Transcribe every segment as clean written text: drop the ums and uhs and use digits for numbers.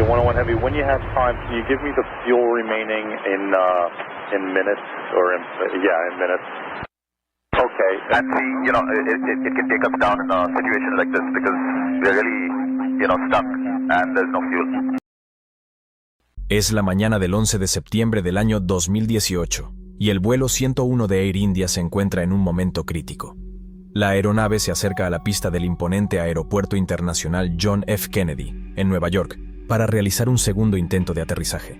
101 Heavy, when you have time, can you give me the fuel remaining in minutes, or in minutes? Okay. And see, it can take us down in a situation like this because we're really, stuck and there's no fuel. Es la mañana del 11 de septiembre del año 2018 y el vuelo 101 de Air India se encuentra en un momento crítico. La aeronave se acerca a la pista del imponente Aeropuerto Internacional John F. Kennedy, en Nueva York, para realizar un segundo intento de aterrizaje.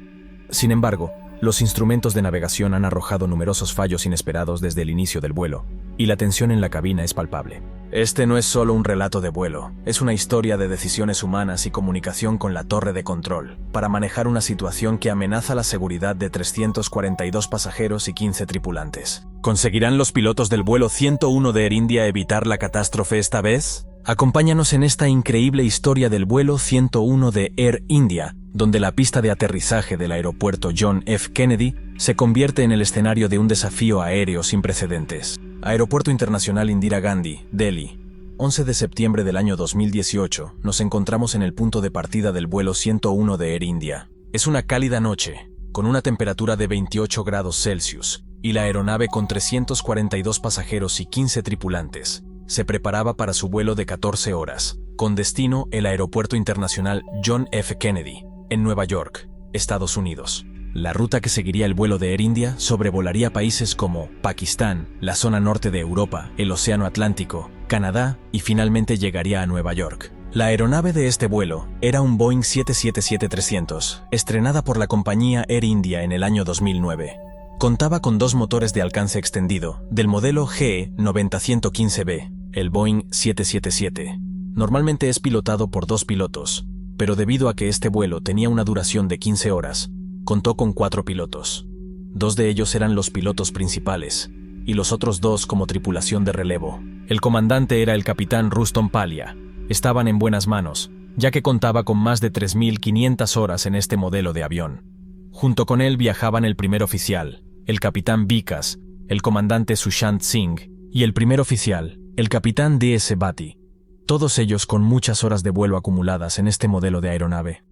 Sin embargo, los instrumentos de navegación han arrojado numerosos fallos inesperados desde el inicio del vuelo, y la tensión en la cabina es palpable. Este no es solo un relato de vuelo, es una historia de decisiones humanas y comunicación con la torre de control, para manejar una situación que amenaza la seguridad de 342 pasajeros y 15 tripulantes. ¿Conseguirán los pilotos del vuelo 101 de Air India evitar la catástrofe esta vez? Acompáñanos en esta increíble historia del vuelo 101 de Air India, donde la pista de aterrizaje del aeropuerto John F. Kennedy se convierte en el escenario de un desafío aéreo sin precedentes. Aeropuerto Internacional Indira Gandhi, Delhi. 11 de septiembre del año 2018, nos encontramos en el punto de partida del vuelo 101 de Air India. Es una cálida noche, con una temperatura de 28 grados Celsius, y la aeronave con 342 pasajeros y 15 tripulantes se preparaba para su vuelo de 14 horas, con destino el Aeropuerto Internacional John F. Kennedy, en Nueva York, Estados Unidos. La ruta que seguiría el vuelo de Air India sobrevolaría países como Pakistán, la zona norte de Europa, el Océano Atlántico, Canadá y finalmente llegaría a Nueva York. La aeronave de este vuelo era un Boeing 777-300, estrenada por la compañía Air India en el año 2009. Contaba con dos motores de alcance extendido, del modelo GE90-115B, el Boeing 777. Normalmente es pilotado por dos pilotos, pero debido a que este vuelo tenía una duración de 15 horas, contó con 4 pilotos. 2 de ellos eran los pilotos principales, y los otros 2 como tripulación de relevo. El comandante era el capitán Rustom Palia. Estaban en buenas manos, ya que contaba con más de 3.500 horas en este modelo de avión. Junto con él viajaban el primer oficial, el capitán Vikas, el comandante Sushant Singh, y el primer oficial, el capitán D.S. Bhatti, todos ellos con muchas horas de vuelo acumuladas en este modelo de aeronave.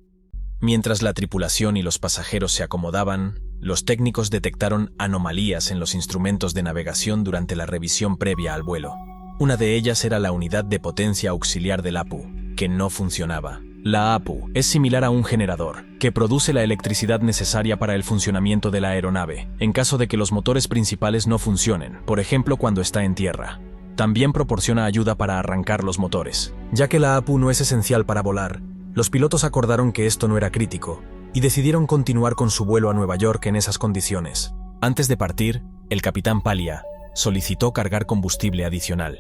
Mientras la tripulación y los pasajeros se acomodaban, los técnicos detectaron anomalías en los instrumentos de navegación durante la revisión previa al vuelo. Una de ellas era la unidad de potencia auxiliar del APU, que no funcionaba. La APU es similar a un generador, que produce la electricidad necesaria para el funcionamiento de la aeronave, en caso de que los motores principales no funcionen, por ejemplo cuando está en tierra. También proporciona ayuda para arrancar los motores. Ya que la APU no es esencial para volar, los pilotos acordaron que esto no era crítico, y decidieron continuar con su vuelo a Nueva York en esas condiciones. Antes de partir, el capitán Palia solicitó cargar combustible adicional.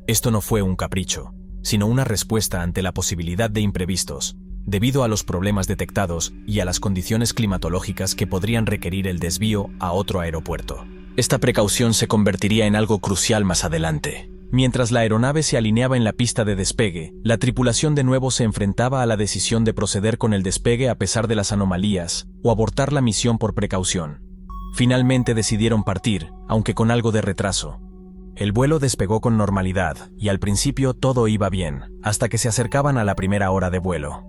Esto no fue un capricho, sino una respuesta ante la posibilidad de imprevistos, debido a los problemas detectados y a las condiciones climatológicas que podrían requerir el desvío a otro aeropuerto. Esta precaución se convertiría en algo crucial más adelante. Mientras la aeronave se alineaba en la pista de despegue, la tripulación de nuevo se enfrentaba a la decisión de proceder con el despegue a pesar de las anomalías o abortar la misión por precaución. Finalmente decidieron partir, aunque con algo de retraso. El vuelo despegó con normalidad y al principio todo iba bien, hasta que se acercaban a la primera hora de vuelo.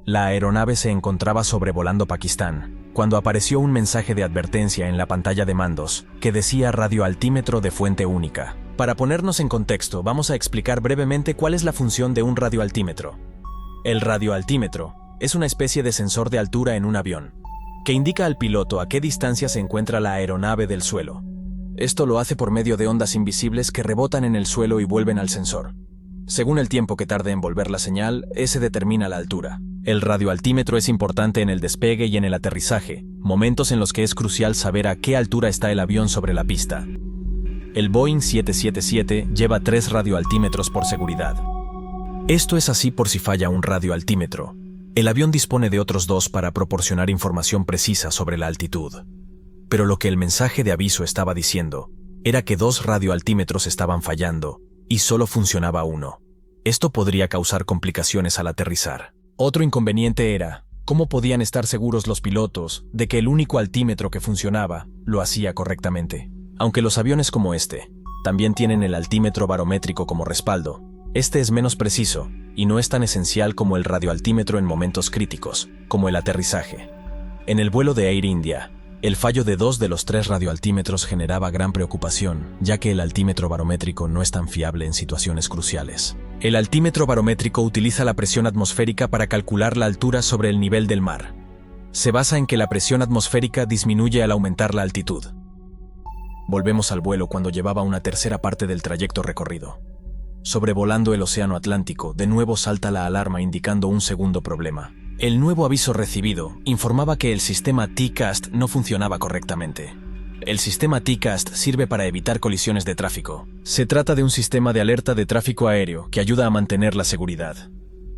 La aeronave se encontraba sobrevolando Pakistán, cuando apareció un mensaje de advertencia en la pantalla de mandos, que decía radioaltímetro de fuente única. Para ponernos en contexto, vamos a explicar brevemente cuál es la función de un radioaltímetro. El radioaltímetro es una especie de sensor de altura en un avión, que indica al piloto a qué distancia se encuentra la aeronave del suelo. Esto lo hace por medio de ondas invisibles que rebotan en el suelo y vuelven al sensor. Según el tiempo que tarde en volver la señal, ese determina la altura. El radioaltímetro es importante en el despegue y en el aterrizaje, momentos en los que es crucial saber a qué altura está el avión sobre la pista. El Boeing 777 lleva 3 radioaltímetros por seguridad. Esto es así por si falla un radioaltímetro. El avión dispone de otros 2 para proporcionar información precisa sobre la altitud. Pero lo que el mensaje de aviso estaba diciendo era que 2 radioaltímetros estaban fallando y solo funcionaba uno. Esto podría causar complicaciones al aterrizar. Otro inconveniente era cómo podían estar seguros los pilotos de que el único altímetro que funcionaba lo hacía correctamente. Aunque los aviones como este también tienen el altímetro barométrico como respaldo, este es menos preciso y no es tan esencial como el radioaltímetro en momentos críticos, como el aterrizaje. En el vuelo de Air India, el fallo de 2 de los 3 radioaltímetros generaba gran preocupación, ya que el altímetro barométrico no es tan fiable en situaciones cruciales. El altímetro barométrico utiliza la presión atmosférica para calcular la altura sobre el nivel del mar. Se basa en que la presión atmosférica disminuye al aumentar la altitud. Volvemos al vuelo cuando llevaba una tercera parte del trayecto recorrido. Sobrevolando el océano Atlántico, de nuevo salta la alarma indicando un segundo problema. El nuevo aviso recibido informaba que el sistema TCAST no funcionaba correctamente. El sistema TCAST sirve para evitar colisiones de tráfico. Se trata de un sistema de alerta de tráfico aéreo que ayuda a mantener la seguridad.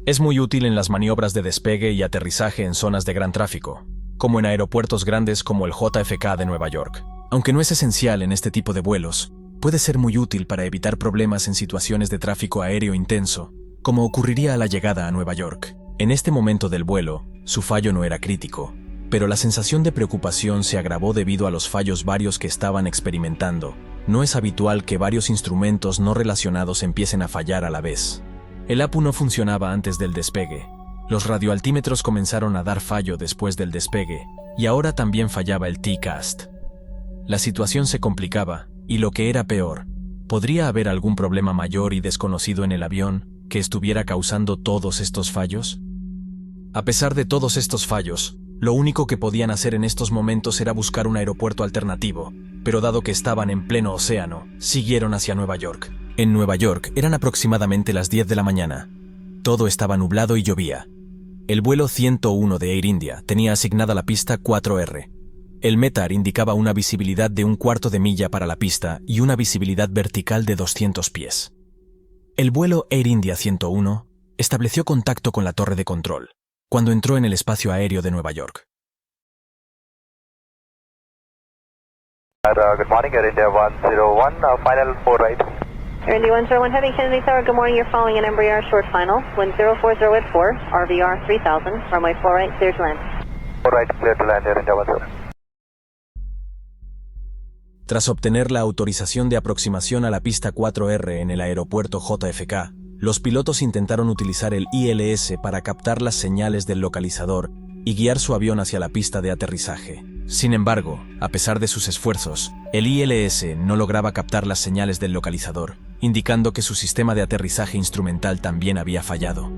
Es muy útil en las maniobras de despegue y aterrizaje en zonas de gran tráfico, como en aeropuertos grandes como el JFK de Nueva York. Aunque no es esencial en este tipo de vuelos, puede ser muy útil para evitar problemas en situaciones de tráfico aéreo intenso, como ocurriría a la llegada a Nueva York. En este momento del vuelo, su fallo no era crítico, pero la sensación de preocupación se agravó debido a los fallos varios que estaban experimentando. No es habitual que varios instrumentos no relacionados empiecen a fallar a la vez. El APU no funcionaba antes del despegue. Los radioaltímetros comenzaron a dar fallo después del despegue, y ahora también fallaba el TCAST. La situación se complicaba, y lo que era peor, ¿podría haber algún problema mayor y desconocido en el avión que estuviera causando todos estos fallos? A pesar de todos estos fallos, lo único que podían hacer en estos momentos era buscar un aeropuerto alternativo, pero dado que estaban en pleno océano, siguieron hacia Nueva York. En Nueva York eran aproximadamente las 10 de la mañana. Todo estaba nublado y llovía. El vuelo 101 de Air India tenía asignada la pista 4R. El METAR indicaba una visibilidad de 1/4 de milla para la pista y una visibilidad vertical de 200 pies. El vuelo Air India 101 estableció contacto con la torre de control cuando entró en el espacio aéreo de Nueva York. Good morning, Air India 101, final 4 right. Air India 101 Heavy, Kennedy Tower, good morning, you're following an Embraer short final, wind 040 at 4, RVR 3000, runway 4 right, clear to land. 4 right, clear to land, Air India 101. Tras obtener la autorización de aproximación a la pista 4R en el aeropuerto JFK, los pilotos intentaron utilizar el ILS para captar las señales del localizador y guiar su avión hacia la pista de aterrizaje. Sin embargo, a pesar de sus esfuerzos, el ILS no lograba captar las señales del localizador, indicando que su sistema de aterrizaje instrumental también había fallado.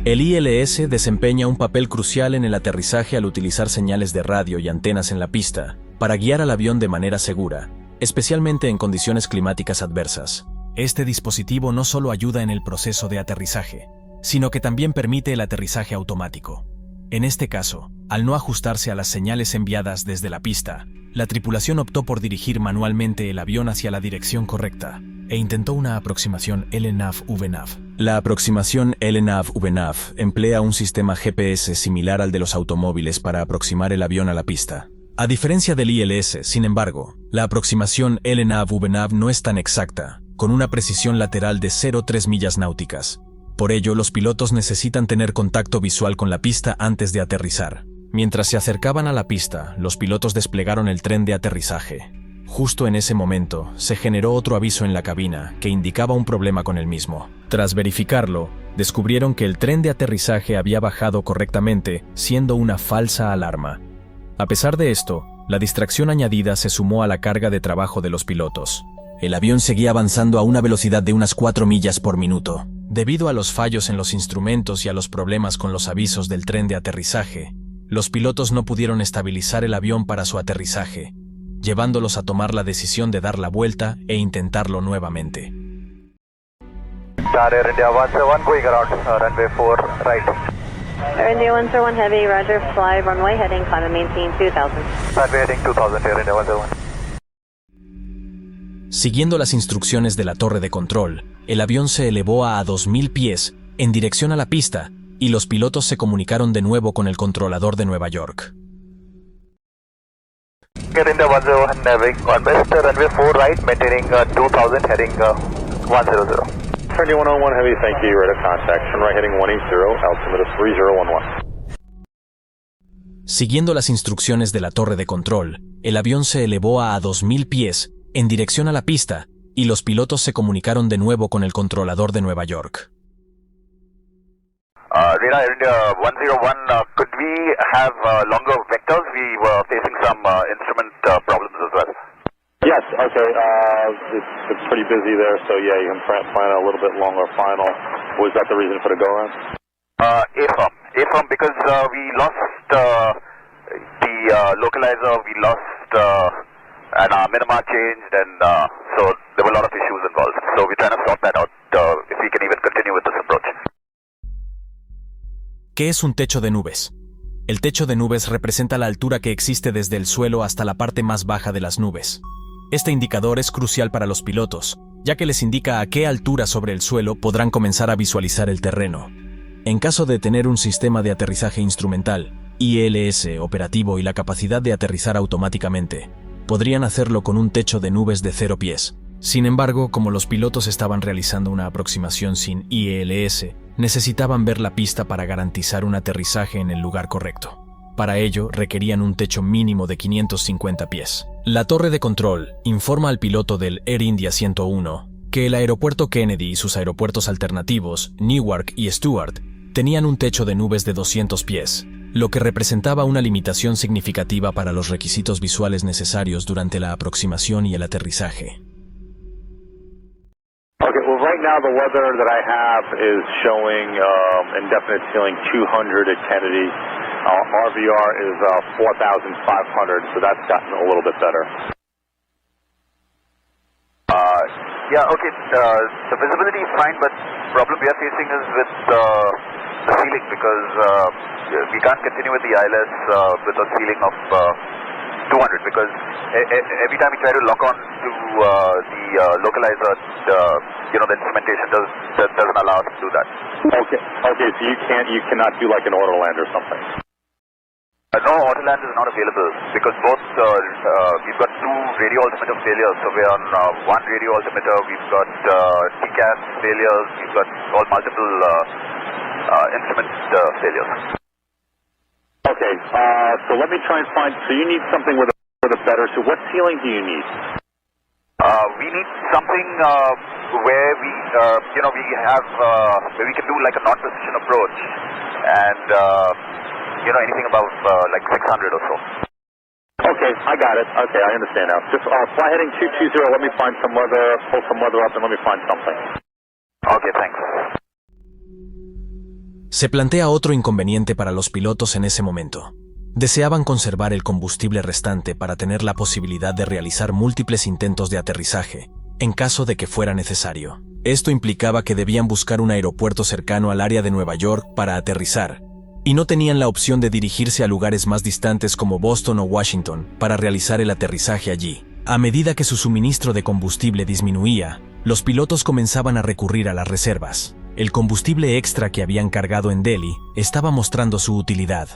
El ILS desempeña un papel crucial en el aterrizaje al utilizar señales de radio y antenas en la pista para guiar al avión de manera segura, especialmente en condiciones climáticas adversas. Este dispositivo no solo ayuda en el proceso de aterrizaje, sino que también permite el aterrizaje automático. En este caso, al no ajustarse a las señales enviadas desde la pista, la tripulación optó por dirigir manualmente el avión hacia la dirección correcta e intentó una aproximación LNAV-VNAV. La aproximación LNAV-VNAV emplea un sistema GPS similar al de los automóviles para aproximar el avión a la pista. A diferencia del ILS, sin embargo, la aproximación LNAV-VNAV no es tan exacta, con una precisión lateral de 0,3 millas náuticas. Por ello, los pilotos necesitan tener contacto visual con la pista antes de aterrizar. Mientras se acercaban a la pista, los pilotos desplegaron el tren de aterrizaje. Justo en ese momento, se generó otro aviso en la cabina que indicaba un problema con el mismo. Tras verificarlo, descubrieron que el tren de aterrizaje había bajado correctamente, siendo una falsa alarma. A pesar de esto, la distracción añadida se sumó a la carga de trabajo de los pilotos. El avión seguía avanzando a una velocidad de unas 4 millas por minuto. Debido a los fallos en los instrumentos y a los problemas con los avisos del tren de aterrizaje, los pilotos no pudieron estabilizar el avión para su aterrizaje, llevándolos a tomar la decisión de dar la vuelta e intentarlo nuevamente. Air India 101, going around, runway 4 right. Air India 101 Heavy, roger, fly runway heading, climb and maintain 2000. Runway heading 2000, Air India 101. Siguiendo las instrucciones de la torre de control, el avión se elevó a 2000 pies en dirección a la pista y los pilotos se comunicaron de nuevo con el controlador de Nueva York. Air India 101 having on west runway 4 right, maintaining 2000, heading 100. Air India 101 Heavy, thank you, radar contact, turn right heading 180, altimeter 3011. Siguiendo las instrucciones de la torre de control, el avión se elevó a 2000 pies en dirección a la pista y los pilotos se comunicaron de nuevo con el controlador de Nueva York. Radar Air India 101, could we have longer vectors? We were facing some instrument problems as well. Yes, okay, it's pretty busy there, so yeah, you can plan a little bit longer final. Was that the reason for the go-around? AFIRM, because we lost the localizer, we lost and our minima changed, and so there were a lot of issues involved. So we're trying to sort that out, if we can even continue with this approach. ¿Qué es un techo de nubes? El techo de nubes representa la altura que existe desde el suelo hasta la parte más baja de las nubes. Este indicador es crucial para los pilotos, ya que les indica a qué altura sobre el suelo podrán comenzar a visualizar el terreno. En caso de tener un sistema de aterrizaje instrumental, ILS operativo y la capacidad de aterrizar automáticamente, podrían hacerlo con un techo de nubes de 0 pies. Sin embargo, como los pilotos estaban realizando una aproximación sin ILS, necesitaban ver la pista para garantizar un aterrizaje en el lugar correcto. Para ello, requerían un techo mínimo de 550 pies. La torre de control informa al piloto del Air India 101 que el aeropuerto Kennedy y sus aeropuertos alternativos, Newark y Stewart, tenían un techo de nubes de 200 pies, lo que representaba una limitación significativa para los requisitos visuales necesarios durante la aproximación y el aterrizaje. Okay, well right now the weather that I have is showing indefinite ceiling 200 at Kennedy. RVR is 4,500, so that's gotten a little bit better. Yeah, okay, the visibility is fine, but the problem we are facing is with the ceiling, because we can't continue with the ILS with a ceiling of 200, because every time we try to lock on to the localizer, the instrumentation doesn't allow us to do that. Okay, so you cannot do like an autoland or something? No, autoland is not available, because both, we've got two radio altimeter failures, so we're on one radio altimeter, we've got TCAS failures, we've got all multiple instrument failures. Okay, so let me try and find, so you need something with a better, so what ceiling do you need? We need something where we, we have, where we can do like a non-precision approach, and, anything above like 600 or so. Okay, I got it. Okay, I understand now. Just fly heading 220, let me find some weather, pull some weather up and let me find something. Okay, thanks. Se plantea otro inconveniente para los pilotos en ese momento. Deseaban conservar el combustible restante para tener la posibilidad de realizar múltiples intentos de aterrizaje, en caso de que fuera necesario. Esto implicaba que debían buscar un aeropuerto cercano al área de Nueva York para aterrizar, y no tenían la opción de dirigirse a lugares más distantes como Boston o Washington para realizar el aterrizaje allí. A medida que su suministro de combustible disminuía, los pilotos comenzaban a recurrir a las reservas. El combustible extra que habían cargado en Delhi estaba mostrando su utilidad.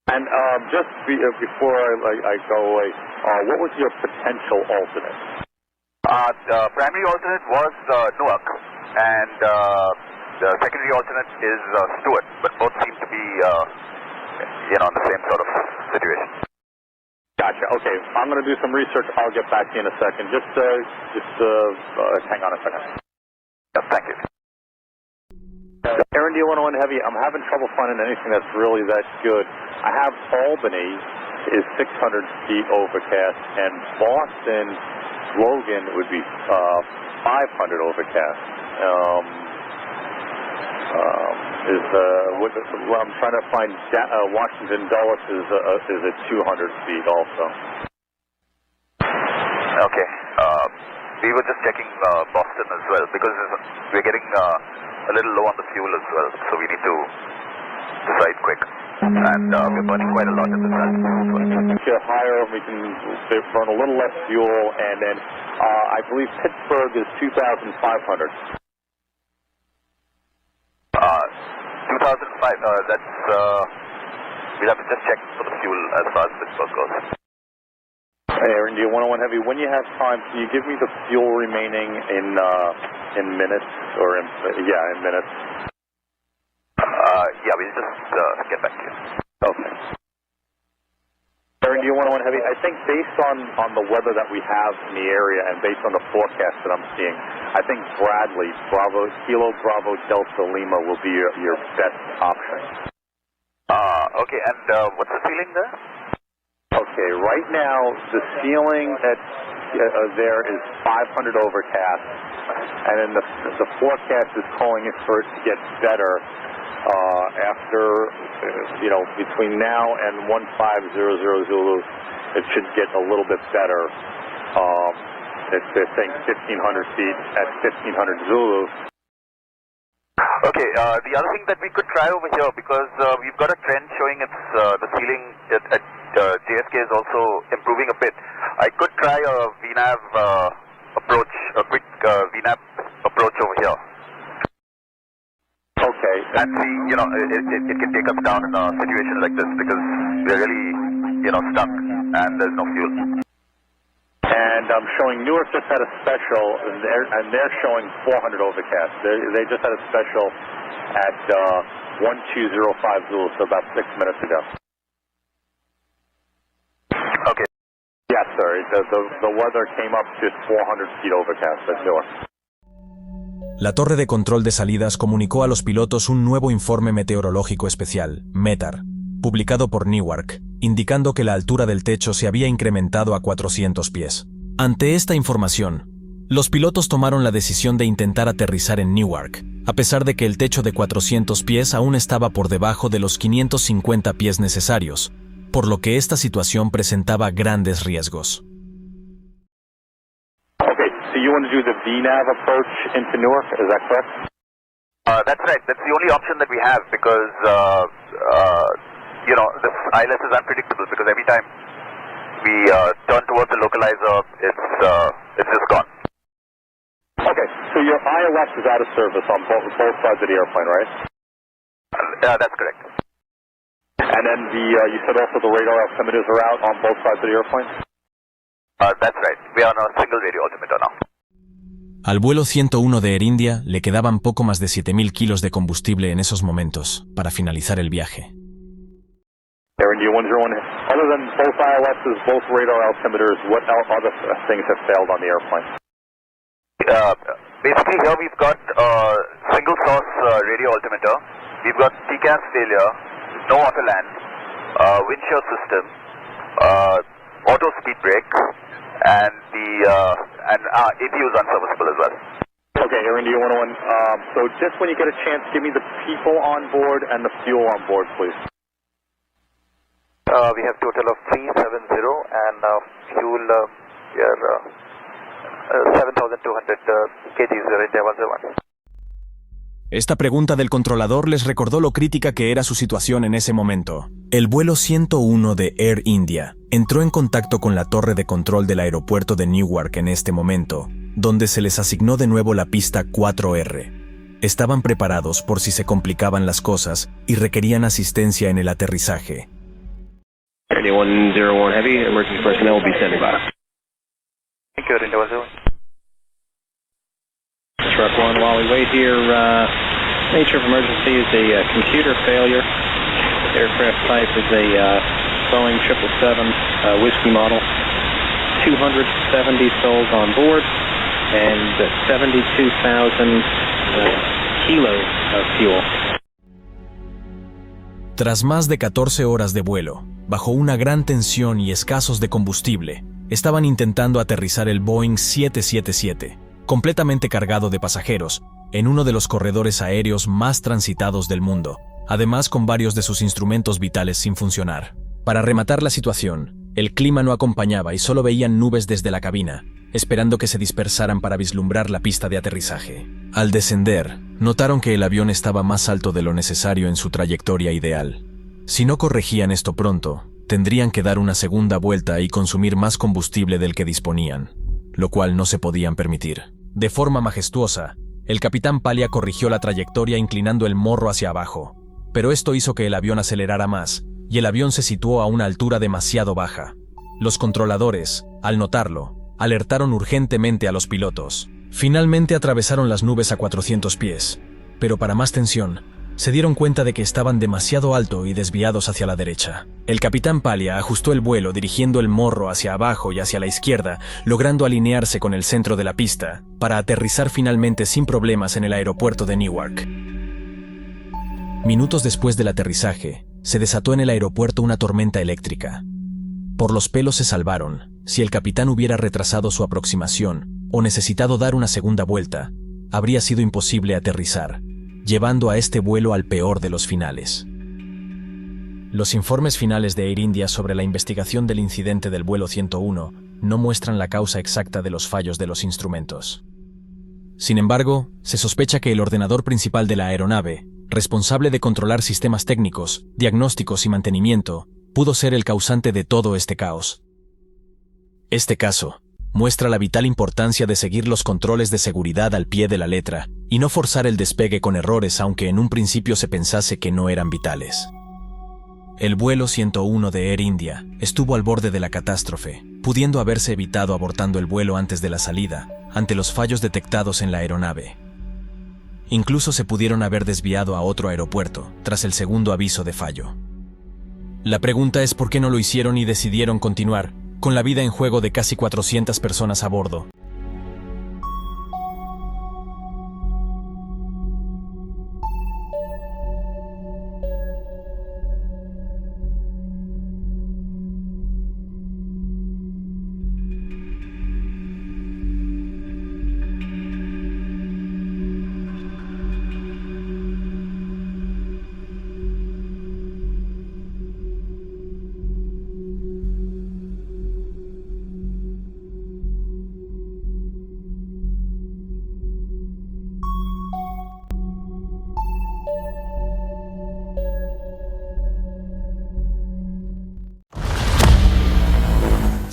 And just before I go away, what was your potential alternate? The primary alternate was Newark, and the secondary alternate is Stewart, but both seem to be, in the same sort of situation. Gotcha. Okay, I'm going to do some research. I'll get back to you in a second. Just hang on a second. Yeah, thank you. Air India 101 Heavy, I'm having trouble finding anything that's really that good. I have Albany is 600 feet overcast, and Boston, Logan would be 500 overcast. I'm trying to find Washington Dulles is at 200 feet also. Okay. We were just checking Boston as well, because we're getting a little low on the fuel as well, so we need to decide quick. And we're burning quite a lot at this altitude. Get higher, we can burn a little less fuel, and then I believe Pittsburgh is 2,500. 2005, that's, we'll have to just check for the fuel as far as Pittsburgh goes. Air India 101 Heavy, when you have time, can you give me the fuel remaining in minutes, or in minutes? Yeah, we'll just get back to you. Okay. Air India 101 Heavy. I think based on the weather that we have in the area and based on the forecast that I'm seeing, I think Bradley, Kilo Bravo Delta Lima will be your best option. Okay, and what's the ceiling there? Okay, right now the ceiling at there is 500 overcast, and then the forecast is calling it for it to get better after, between now and 1500 Zulu, it should get a little bit better. They're saying 1,500 feet at 1,500 Zulu. Okay, the other thing that we could try over here, because we've got a trend showing it's the ceiling at JSK is also improving a bit. I could try a VNAV approach, a quick VNAV approach over here. Okay. And see, it can take us down in a situation like this because we're really, stuck and there's no fuel. And I'm showing Newark just had a special, and they're showing 400 overcast. They just had a special at 1205 Zulu, so about 6 minutes ago. Okay. Yes, sir. The weather came up to 400 feet overcast at Newark. La torre de control de salidas comunicó a los pilotos un nuevo informe meteorológico especial, METAR, publicado por Newark, indicando que la altura del techo se había incrementado a 400 pies. Ante esta información, los pilotos tomaron la decisión de intentar aterrizar en Newark, a pesar de que el techo de 400 pies aún estaba por debajo de los 550 pies necesarios, por lo que esta situación presentaba grandes riesgos. Okay, so you want to do the VNAV approach into Newark, is that correct? That's right. That's the only option that we have because, this ILS is unpredictable because every time we turn towards the localizer, it's just gone. Okay, so your ILS is out of service on both sides of the airplane, right? That's correct. And then you said also the radar altimeters are out on both sides of the airplane? That's right. We are on a single radio altimeter now. Al vuelo 101 de Air India le quedaban poco más de 7.000 kilos de combustible en esos momentos para finalizar el viaje. Air India 101, other than both ILSs, both radar altimeters, what other things have failed on the airplane? Basically here we've got single source radio altimeter, we've got TCAS failure, no auto land, wind shear system, auto speed brake, and APU is unserviceable as well. Okay, Air India 101, so just when you get a chance, give me the people on board and the fuel on board, please. We have total of 370 and fuel, 7,200 kgs, Air India 101. Esta pregunta del controlador les recordó lo crítica que era su situación en ese momento. El vuelo 101 de Air India entró en contacto con la torre de control del aeropuerto de Newark en este momento, donde se les asignó de nuevo la pista 4R. Estaban preparados por si se complicaban las cosas y requerían asistencia en el aterrizaje. Air India 101 Heavy, emergency personnel will be standing by. Thank you, Air India 101. Truck 1, while we wait here, nature of emergency is a computer failure. Aircraft type is a Boeing 777 Whiskey model. 270 souls on board and 72,000 kilos of fuel. Tras más de 14 horas de vuelo, bajo una gran tensión y escasos de combustible, estaban intentando aterrizar el Boeing 777, completamente cargado de pasajeros, en uno de los corredores aéreos más transitados del mundo, además con varios de sus instrumentos vitales sin funcionar. Para rematar la situación, el clima no acompañaba y solo veían nubes desde la cabina, esperando que se dispersaran para vislumbrar la pista de aterrizaje. Al descender, notaron que el avión estaba más alto de lo necesario en su trayectoria ideal. Si no corregían esto pronto, tendrían que dar una segunda vuelta y consumir más combustible del que disponían, lo cual no se podían permitir. De forma majestuosa, el capitán Palia corrigió la trayectoria inclinando el morro hacia abajo, pero esto hizo que el avión acelerara más, y el avión se situó a una altura demasiado baja. Los controladores, al notarlo, alertaron urgentemente a los pilotos. Finalmente atravesaron las nubes a 400 pies, pero para más tensión, se dieron cuenta de que estaban demasiado alto y desviados hacia la derecha. El capitán Palia ajustó el vuelo dirigiendo el morro hacia abajo y hacia la izquierda, logrando alinearse con el centro de la pista, para aterrizar finalmente sin problemas en el aeropuerto de Newark. Minutos después del aterrizaje, se desató en el aeropuerto una tormenta eléctrica. Por los pelos se salvaron. Si el capitán hubiera retrasado su aproximación o necesitado dar una segunda vuelta, habría sido imposible aterrizar, llevando a este vuelo al peor de los finales. Los informes finales de Air India sobre la investigación del incidente del vuelo 101 no muestran la causa exacta de los fallos de los instrumentos. Sin embargo, se sospecha que el ordenador principal de la aeronave, responsable de controlar sistemas técnicos, diagnósticos y mantenimiento, pudo ser el causante de todo este caos. Este caso muestra la vital importancia de seguir los controles de seguridad al pie de la letra y no forzar el despegue con errores aunque en un principio se pensase que no eran vitales. El vuelo 101 de Air India estuvo al borde de la catástrofe, pudiendo haberse evitado abortando el vuelo antes de la salida, ante los fallos detectados en la aeronave. Incluso se pudieron haber desviado a otro aeropuerto, tras el segundo aviso de fallo. La pregunta es por qué no lo hicieron y decidieron continuar, con la vida en juego de casi 400 personas a bordo.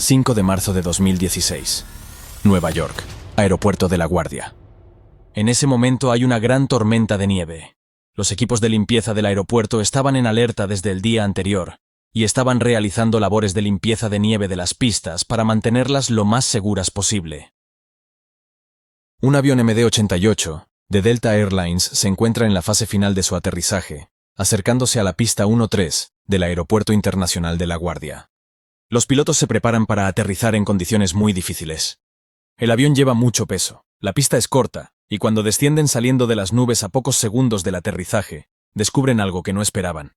...5 de marzo de 2016... Nueva York, Aeropuerto de LaGuardia. En ese momento hay una gran tormenta de nieve. Los equipos de limpieza del aeropuerto estaban en alerta desde el día anterior y estaban realizando labores de limpieza de nieve de las pistas para mantenerlas lo más seguras posible. Un avión MD-88 de Delta Airlines se encuentra en la fase final de su aterrizaje, acercándose a la pista 13 del Aeropuerto Internacional de LaGuardia. Los pilotos se preparan para aterrizar en condiciones muy difíciles. El avión lleva mucho peso, la pista es corta, y cuando descienden saliendo de las nubes a pocos segundos del aterrizaje, descubren algo que no esperaban.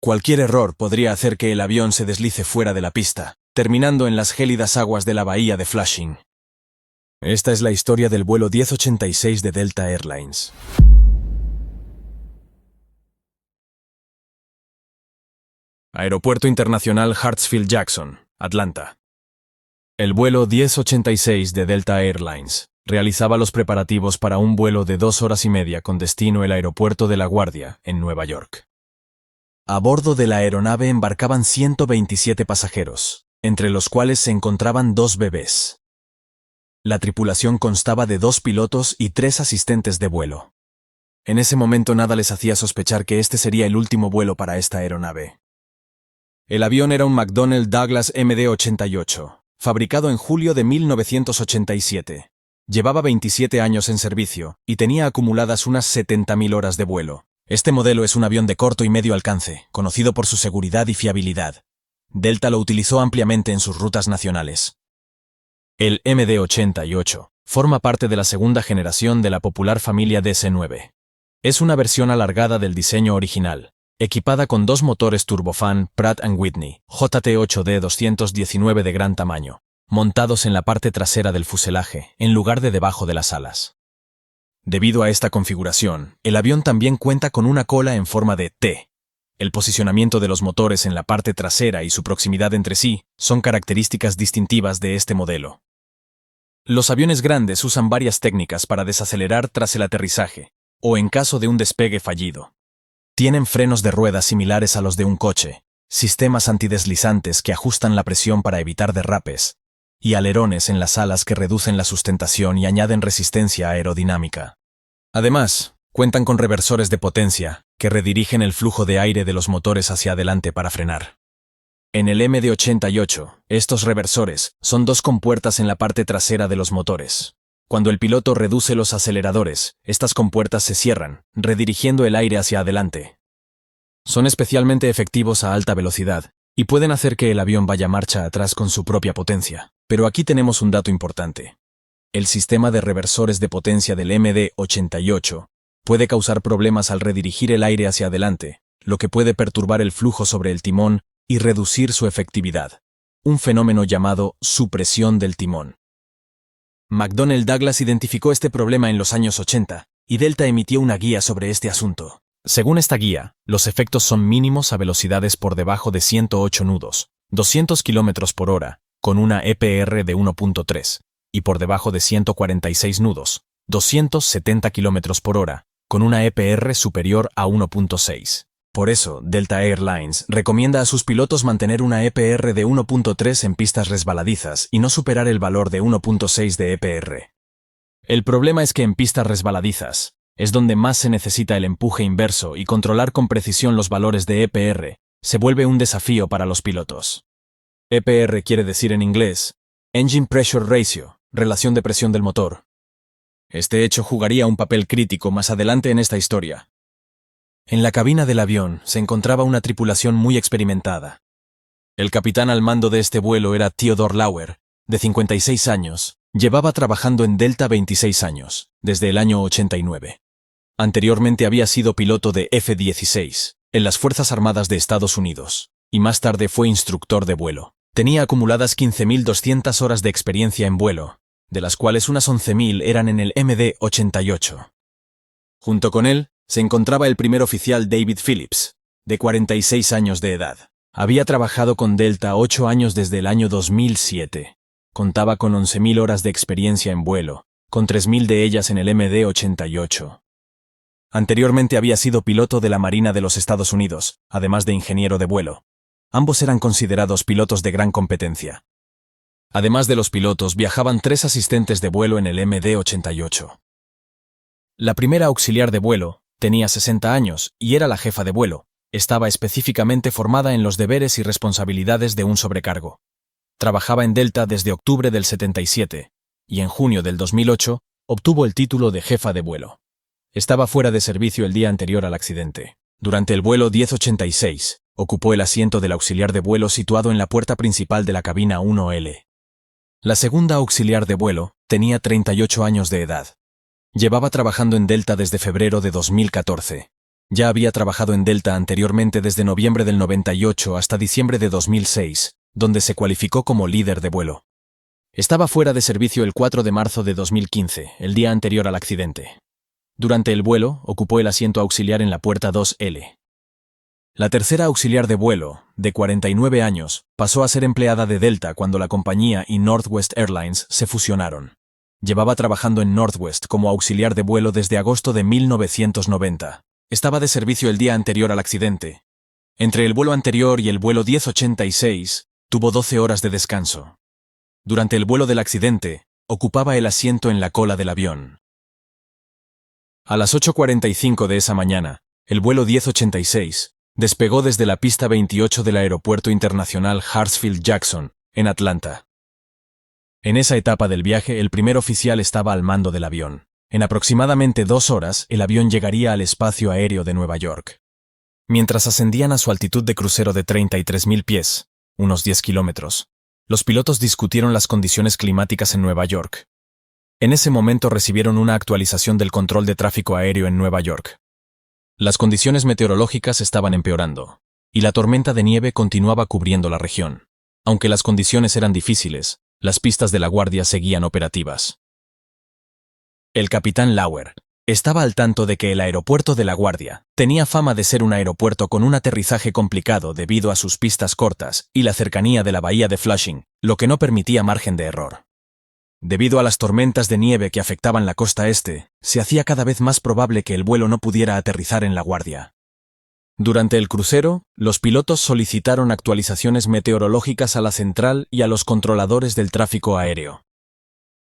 Cualquier error podría hacer que el avión se deslice fuera de la pista, terminando en las gélidas aguas de la bahía de Flushing. Esta es la historia del vuelo 1086 de Delta Airlines. Aeropuerto Internacional Hartsfield-Jackson, Atlanta. El vuelo 1086 de Delta Airlines realizaba los preparativos para un vuelo de 2 horas y media con destino el aeropuerto de LaGuardia, en Nueva York. A bordo de la aeronave embarcaban 127 pasajeros, entre los cuales se encontraban 2 bebés. La tripulación constaba de 2 pilotos y 3 asistentes de vuelo. En ese momento nada les hacía sospechar que este sería el último vuelo para esta aeronave. El avión era un McDonnell Douglas MD-88, fabricado en julio de 1987. Llevaba 27 años en servicio y tenía acumuladas unas 70.000 horas de vuelo. Este modelo es un avión de corto y medio alcance, conocido por su seguridad y fiabilidad. Delta lo utilizó ampliamente en sus rutas nacionales. El MD-88 forma parte de la segunda generación de la popular familia DC-9. Es una versión alargada del diseño original, equipada con 2 motores turbofan Pratt & Whitney JT8D219 de gran tamaño, montados en la parte trasera del fuselaje, en lugar de debajo de las alas. Debido a esta configuración, el avión también cuenta con una cola en forma de T. El posicionamiento de los motores en la parte trasera y su proximidad entre sí son características distintivas de este modelo. Los aviones grandes usan varias técnicas para desacelerar tras el aterrizaje, o en caso de un despegue fallido. Tienen frenos de ruedas similares a los de un coche, sistemas antideslizantes que ajustan la presión para evitar derrapes, y alerones en las alas que reducen la sustentación y añaden resistencia aerodinámica. Además, cuentan con reversores de potencia que redirigen el flujo de aire de los motores hacia adelante para frenar. En el MD-88, estos reversores son 2 compuertas en la parte trasera de los motores. Cuando el piloto reduce los aceleradores, estas compuertas se cierran, redirigiendo el aire hacia adelante. Son especialmente efectivos a alta velocidad y pueden hacer que el avión vaya marcha atrás con su propia potencia. Pero aquí tenemos un dato importante. El sistema de reversores de potencia del MD-88 puede causar problemas al redirigir el aire hacia adelante, lo que puede perturbar el flujo sobre el timón y reducir su efectividad. Un fenómeno llamado supresión del timón. McDonnell Douglas identificó este problema en los años 80, y Delta emitió una guía sobre este asunto. Según esta guía, los efectos son mínimos a velocidades por debajo de 108 nudos, 200 km por hora, con una EPR de 1.3, y por debajo de 146 nudos, 270 km por hora, con una EPR superior a 1.6. Por eso, Delta Airlines recomienda a sus pilotos mantener una EPR de 1.3 en pistas resbaladizas y no superar el valor de 1.6 de EPR. El problema es que en pistas resbaladizas es donde más se necesita el empuje inverso y controlar con precisión los valores de EPR se vuelve un desafío para los pilotos. EPR quiere decir en inglés Engine Pressure Ratio, relación de presión del motor. Este hecho jugaría un papel crítico más adelante en esta historia. En la cabina del avión se encontraba una tripulación muy experimentada. El capitán al mando de este vuelo era Theodore Lauer, de 56 años, llevaba trabajando en Delta 26 años, desde el año 89. Anteriormente había sido piloto de F-16, en las Fuerzas Armadas de Estados Unidos, y más tarde fue instructor de vuelo. Tenía acumuladas 15.200 horas de experiencia en vuelo, de las cuales unas 11.000 eran en el MD-88. Junto con él, se encontraba el primer oficial David Phillips, de 46 años de edad. Había trabajado con Delta 8 años desde el año 2007. Contaba con 11.000 horas de experiencia en vuelo, con 3.000 de ellas en el MD-88. Anteriormente había sido piloto de la Marina de los Estados Unidos, además de ingeniero de vuelo. Ambos eran considerados pilotos de gran competencia. Además de los pilotos, viajaban 3 asistentes de vuelo en el MD-88. La primera auxiliar de vuelo tenía 60 años y era la jefa de vuelo. Estaba específicamente formada en los deberes y responsabilidades de un sobrecargo. Trabajaba en Delta desde octubre del 77 y en junio del 2008 obtuvo el título de jefa de vuelo. Estaba fuera de servicio el día anterior al accidente. Durante el vuelo 1086, ocupó el asiento del auxiliar de vuelo situado en la puerta principal de la cabina 1L. La segunda auxiliar de vuelo tenía 38 años de edad. Llevaba trabajando en Delta desde febrero de 2014. Ya había trabajado en Delta anteriormente desde noviembre del 98 hasta diciembre de 2006, donde se cualificó como líder de vuelo. Estaba fuera de servicio el 4 de marzo de 2015, el día anterior al accidente. Durante el vuelo, ocupó el asiento auxiliar en la puerta 2L. La tercera auxiliar de vuelo, de 49 años, pasó a ser empleada de Delta cuando la compañía y Northwest Airlines se fusionaron. Llevaba trabajando en Northwest como auxiliar de vuelo desde agosto de 1990. Estaba de servicio el día anterior al accidente. Entre el vuelo anterior y el vuelo 1086, tuvo 12 horas de descanso. Durante el vuelo del accidente, ocupaba el asiento en la cola del avión. A las 8:45 de esa mañana, el vuelo 1086 despegó desde la pista 28 del Aeropuerto Internacional Hartsfield-Jackson, en Atlanta. En esa etapa del viaje, el primer oficial estaba al mando del avión. En aproximadamente 2 horas, el avión llegaría al espacio aéreo de Nueva York. Mientras ascendían a su altitud de crucero de 33.000 pies, unos 10 kilómetros, los pilotos discutieron las condiciones climáticas en Nueva York. En ese momento recibieron una actualización del control de tráfico aéreo en Nueva York. Las condiciones meteorológicas estaban empeorando, y la tormenta de nieve continuaba cubriendo la región. Aunque las condiciones eran difíciles, las pistas de la Guardia seguían operativas. El capitán Lauer estaba al tanto de que el aeropuerto de La Guardia tenía fama de ser un aeropuerto con un aterrizaje complicado debido a sus pistas cortas y la cercanía de la bahía de Flushing, lo que no permitía margen de error. Debido a las tormentas de nieve que afectaban la costa este, se hacía cada vez más probable que el vuelo no pudiera aterrizar en La Guardia. Durante el crucero, los pilotos solicitaron actualizaciones meteorológicas a la central y a los controladores del tráfico aéreo.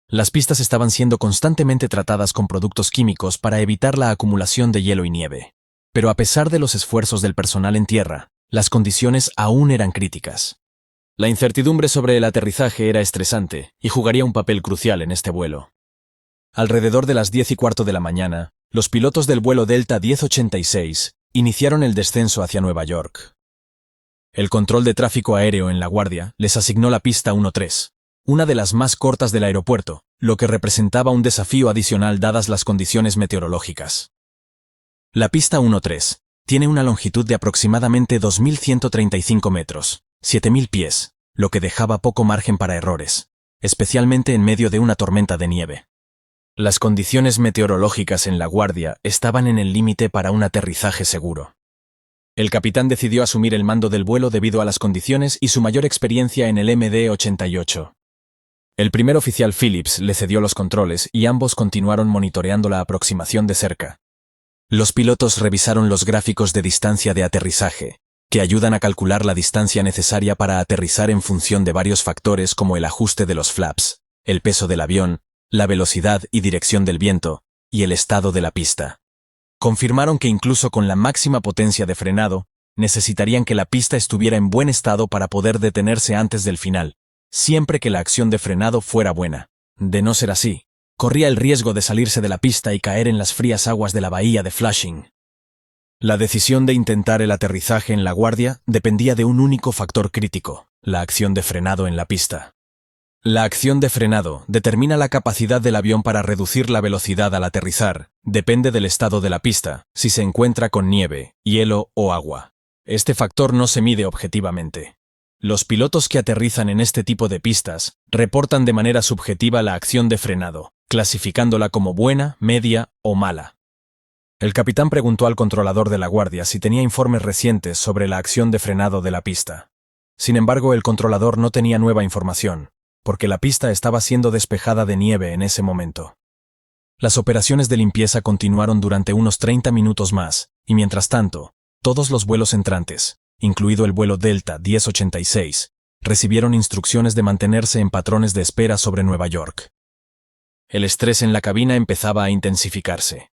Las pistas estaban siendo constantemente tratadas con productos químicos para evitar la acumulación de hielo y nieve. Pero a pesar de los esfuerzos del personal en tierra, las condiciones aún eran críticas. La incertidumbre sobre el aterrizaje era estresante y jugaría un papel crucial en este vuelo. Alrededor de las 10:15 de la mañana, los pilotos del vuelo Delta 1086 iniciaron el descenso hacia Nueva York. El control de tráfico aéreo en La Guardia les asignó la pista 13, una de las más cortas del aeropuerto, lo que representaba un desafío adicional dadas las condiciones meteorológicas. La pista 13 tiene una longitud de aproximadamente 2.135 metros, 7.000 pies, lo que dejaba poco margen para errores, especialmente en medio de una tormenta de nieve. Las condiciones meteorológicas en La Guardia estaban en el límite para un aterrizaje seguro. El capitán decidió asumir el mando del vuelo debido a las condiciones y su mayor experiencia en el MD-88. El primer oficial Phillips le cedió los controles y ambos continuaron monitoreando la aproximación de cerca. Los pilotos revisaron los gráficos de distancia de aterrizaje, que ayudan a calcular la distancia necesaria para aterrizar en función de varios factores como el ajuste de los flaps, el peso del avión, la velocidad y dirección del viento, y el estado de la pista. Confirmaron que incluso con la máxima potencia de frenado, necesitarían que la pista estuviera en buen estado para poder detenerse antes del final, siempre que la acción de frenado fuera buena. De no ser así, corría el riesgo de salirse de la pista y caer en las frías aguas de la bahía de Flushing. La decisión de intentar el aterrizaje en La Guardia dependía de un único factor crítico, la acción de frenado en la pista. La acción de frenado determina la capacidad del avión para reducir la velocidad al aterrizar, depende del estado de la pista, si se encuentra con nieve, hielo o agua. Este factor no se mide objetivamente. Los pilotos que aterrizan en este tipo de pistas reportan de manera subjetiva la acción de frenado, clasificándola como buena, media o mala. El capitán preguntó al controlador de La Guardia si tenía informes recientes sobre la acción de frenado de la pista. Sin embargo, el controlador no tenía nueva información, porque la pista estaba siendo despejada de nieve en ese momento. Las operaciones de limpieza continuaron durante unos 30 minutos más, y mientras tanto, todos los vuelos entrantes, incluido el vuelo Delta 1086, recibieron instrucciones de mantenerse en patrones de espera sobre Nueva York. El estrés en la cabina empezaba a intensificarse.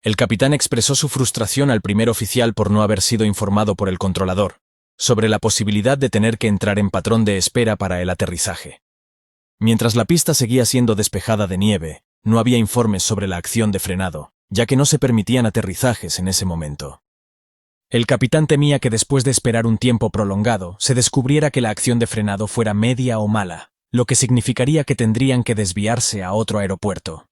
El capitán expresó su frustración al primer oficial por no haber sido informado por el controlador sobre la posibilidad de tener que entrar en patrón de espera para el aterrizaje. Mientras la pista seguía siendo despejada de nieve, no había informes sobre la acción de frenado, ya que no se permitían aterrizajes en ese momento. El capitán temía que después de esperar un tiempo prolongado, se descubriera que la acción de frenado fuera media o mala, lo que significaría que tendrían que desviarse a otro aeropuerto.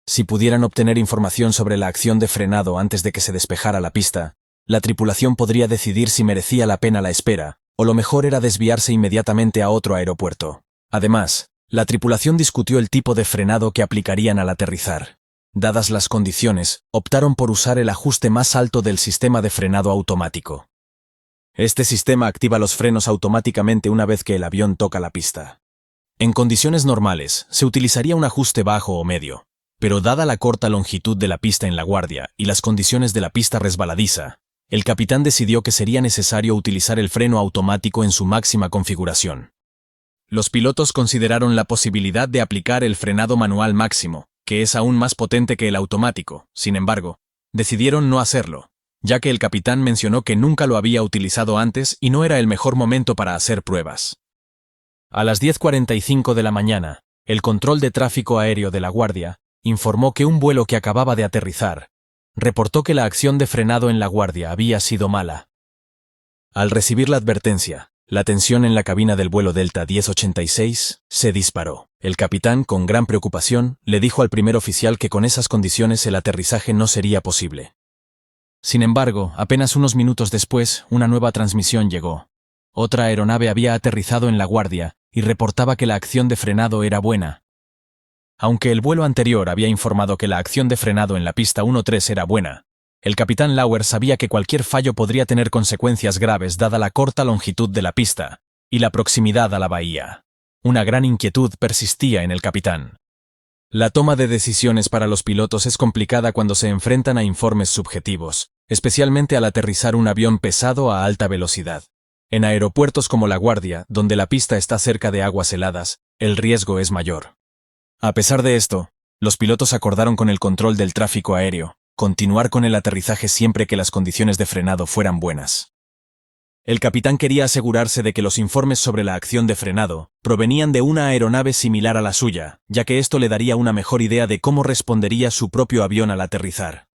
Si pudieran obtener información sobre la acción de frenado antes de que se despejara la pista, la tripulación podría decidir si merecía la pena la espera, o lo mejor era desviarse inmediatamente a otro aeropuerto. Además, la tripulación discutió el tipo de frenado que aplicarían al aterrizar. Dadas las condiciones, optaron por usar el ajuste más alto del sistema de frenado automático. Este sistema activa los frenos automáticamente una vez que el avión toca la pista. En condiciones normales, se utilizaría un ajuste bajo o medio, pero dada la corta longitud de la pista en La Guardia y las condiciones de la pista resbaladiza, el capitán decidió que sería necesario utilizar el freno automático en su máxima configuración. Los pilotos consideraron la posibilidad de aplicar el frenado manual máximo, que es aún más potente que el automático. Sin embargo, decidieron no hacerlo, ya que el capitán mencionó que nunca lo había utilizado antes y no era el mejor momento para hacer pruebas. A las 10:45 de la mañana, el control de tráfico aéreo de La Guardia informó que un vuelo que acababa de aterrizar reportó que la acción de frenado en La Guardia había sido mala. Al recibir la advertencia, la tensión en la cabina del vuelo Delta 1086 se disparó. El capitán, con gran preocupación, le dijo al primer oficial que con esas condiciones el aterrizaje no sería posible. Sin embargo, apenas unos minutos después, una nueva transmisión llegó. Otra aeronave había aterrizado en La Guardia y reportaba que la acción de frenado era buena. Aunque el vuelo anterior había informado que la acción de frenado en la pista 13 era buena, el capitán Lauer sabía que cualquier fallo podría tener consecuencias graves dada la corta longitud de la pista y la proximidad a la bahía. Una gran inquietud persistía en el capitán. La toma de decisiones para los pilotos es complicada cuando se enfrentan a informes subjetivos, especialmente al aterrizar un avión pesado a alta velocidad. En aeropuertos como La Guardia, donde la pista está cerca de aguas heladas, el riesgo es mayor. A pesar de esto, los pilotos acordaron con el control del tráfico aéreo continuar con el aterrizaje siempre que las condiciones de frenado fueran buenas. El capitán quería asegurarse de que los informes sobre la acción de frenado provenían de una aeronave similar a la suya, ya que esto le daría una mejor idea de cómo respondería su propio avión al aterrizar.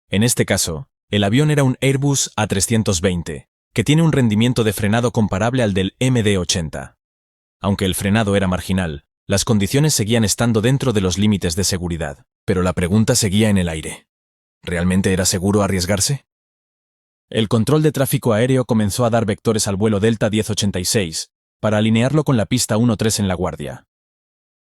En este caso, el avión era un Airbus A320, que tiene un rendimiento de frenado comparable al del MD-80. Aunque el frenado era marginal, las condiciones seguían estando dentro de los límites de seguridad, pero la pregunta seguía en el aire. ¿Realmente era seguro arriesgarse? El control de tráfico aéreo comenzó a dar vectores al vuelo Delta 1086 para alinearlo con la pista 13 en La Guardia.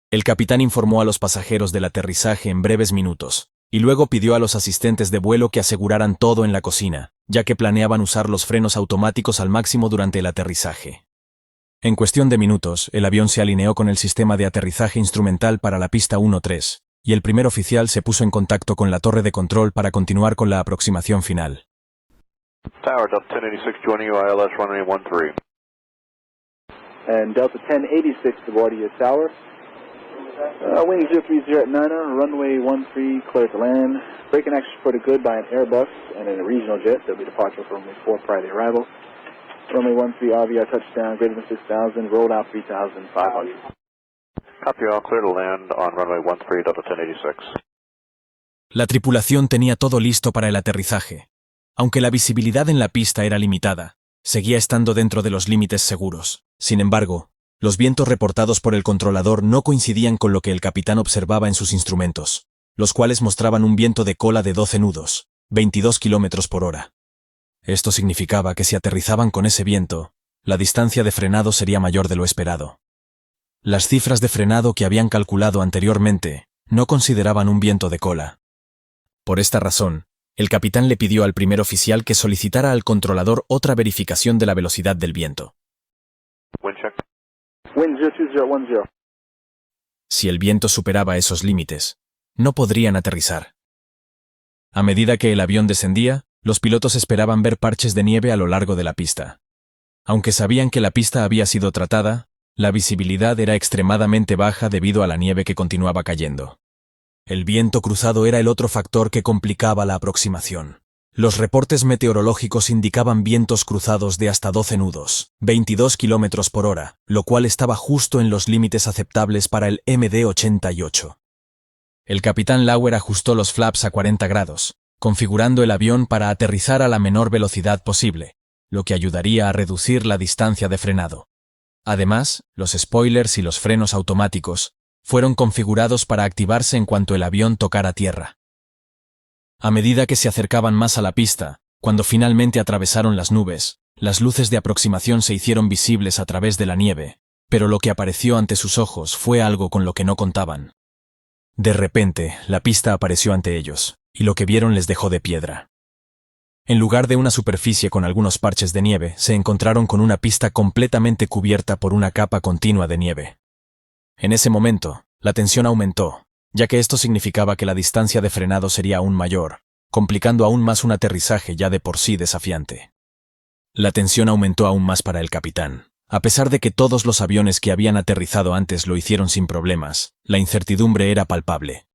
El capitán informó a los pasajeros del aterrizaje en breves minutos y luego pidió a los asistentes de vuelo que aseguraran todo en la cocina, ya que planeaban usar los frenos automáticos al máximo durante el aterrizaje. En cuestión de minutos, el avión se alineó con el sistema de aterrizaje instrumental para la pista 13 y el primer oficial se puso en contacto con la torre de control para continuar con la aproximación final. Tower, Delta 1086 joining you, ILS runway 13. And Delta 1086 to Guardia Tower. Wing 030 at Niner, runway 13, clear to land. Braking action reported good by an Airbus and in a regional jet. There'll be departure for runway 4 prior to arrival. Runway 13, RVR touchdown, greater than 6,000, rolled out 3,500. Copy, all clear to land on runway 13, Delta 1086. La tripulación tenía todo listo para el aterrizaje. Aunque la visibilidad en la pista era limitada, seguía estando dentro de los límites seguros. Sin embargo, los vientos reportados por el controlador no coincidían con lo que el capitán observaba en sus instrumentos, los cuales mostraban un viento de cola de 12 nudos, 22 km por hora. Esto significaba que si aterrizaban con ese viento, la distancia de frenado sería mayor de lo esperado. Las cifras de frenado que habían calculado anteriormente no consideraban un viento de cola. Por esta razón, el capitán le pidió al primer oficial que solicitara al controlador otra verificación de la velocidad del viento. Wind check. Wind 02010. Si el viento superaba esos límites, no podrían aterrizar. A medida que el avión descendía, los pilotos esperaban ver parches de nieve a lo largo de la pista. Aunque sabían que la pista había sido tratada, la visibilidad era extremadamente baja debido a la nieve que continuaba cayendo. El viento cruzado era el otro factor que complicaba la aproximación. Los reportes meteorológicos indicaban vientos cruzados de hasta 12 nudos, 22 km por hora, lo cual estaba justo en los límites aceptables para el MD-88. El capitán Lauer ajustó los flaps a 40 grados, configurando el avión para aterrizar a la menor velocidad posible, lo que ayudaría a reducir la distancia de frenado. Además, los spoilers y los frenos automáticos fueron configurados para activarse en cuanto el avión tocara tierra. A medida que se acercaban más a la pista, cuando finalmente atravesaron las nubes, las luces de aproximación se hicieron visibles a través de la nieve, pero lo que apareció ante sus ojos fue algo con lo que no contaban. De repente, la pista apareció ante ellos, y lo que vieron les dejó de piedra. En lugar de una superficie con algunos parches de nieve, se encontraron con una pista completamente cubierta por una capa continua de nieve. En ese momento, la tensión aumentó, ya que esto significaba que la distancia de frenado sería aún mayor, complicando aún más un aterrizaje ya de por sí desafiante. La tensión aumentó aún más para el capitán. A pesar de que todos los aviones que habían aterrizado antes lo hicieron sin problemas, la incertidumbre era palpable.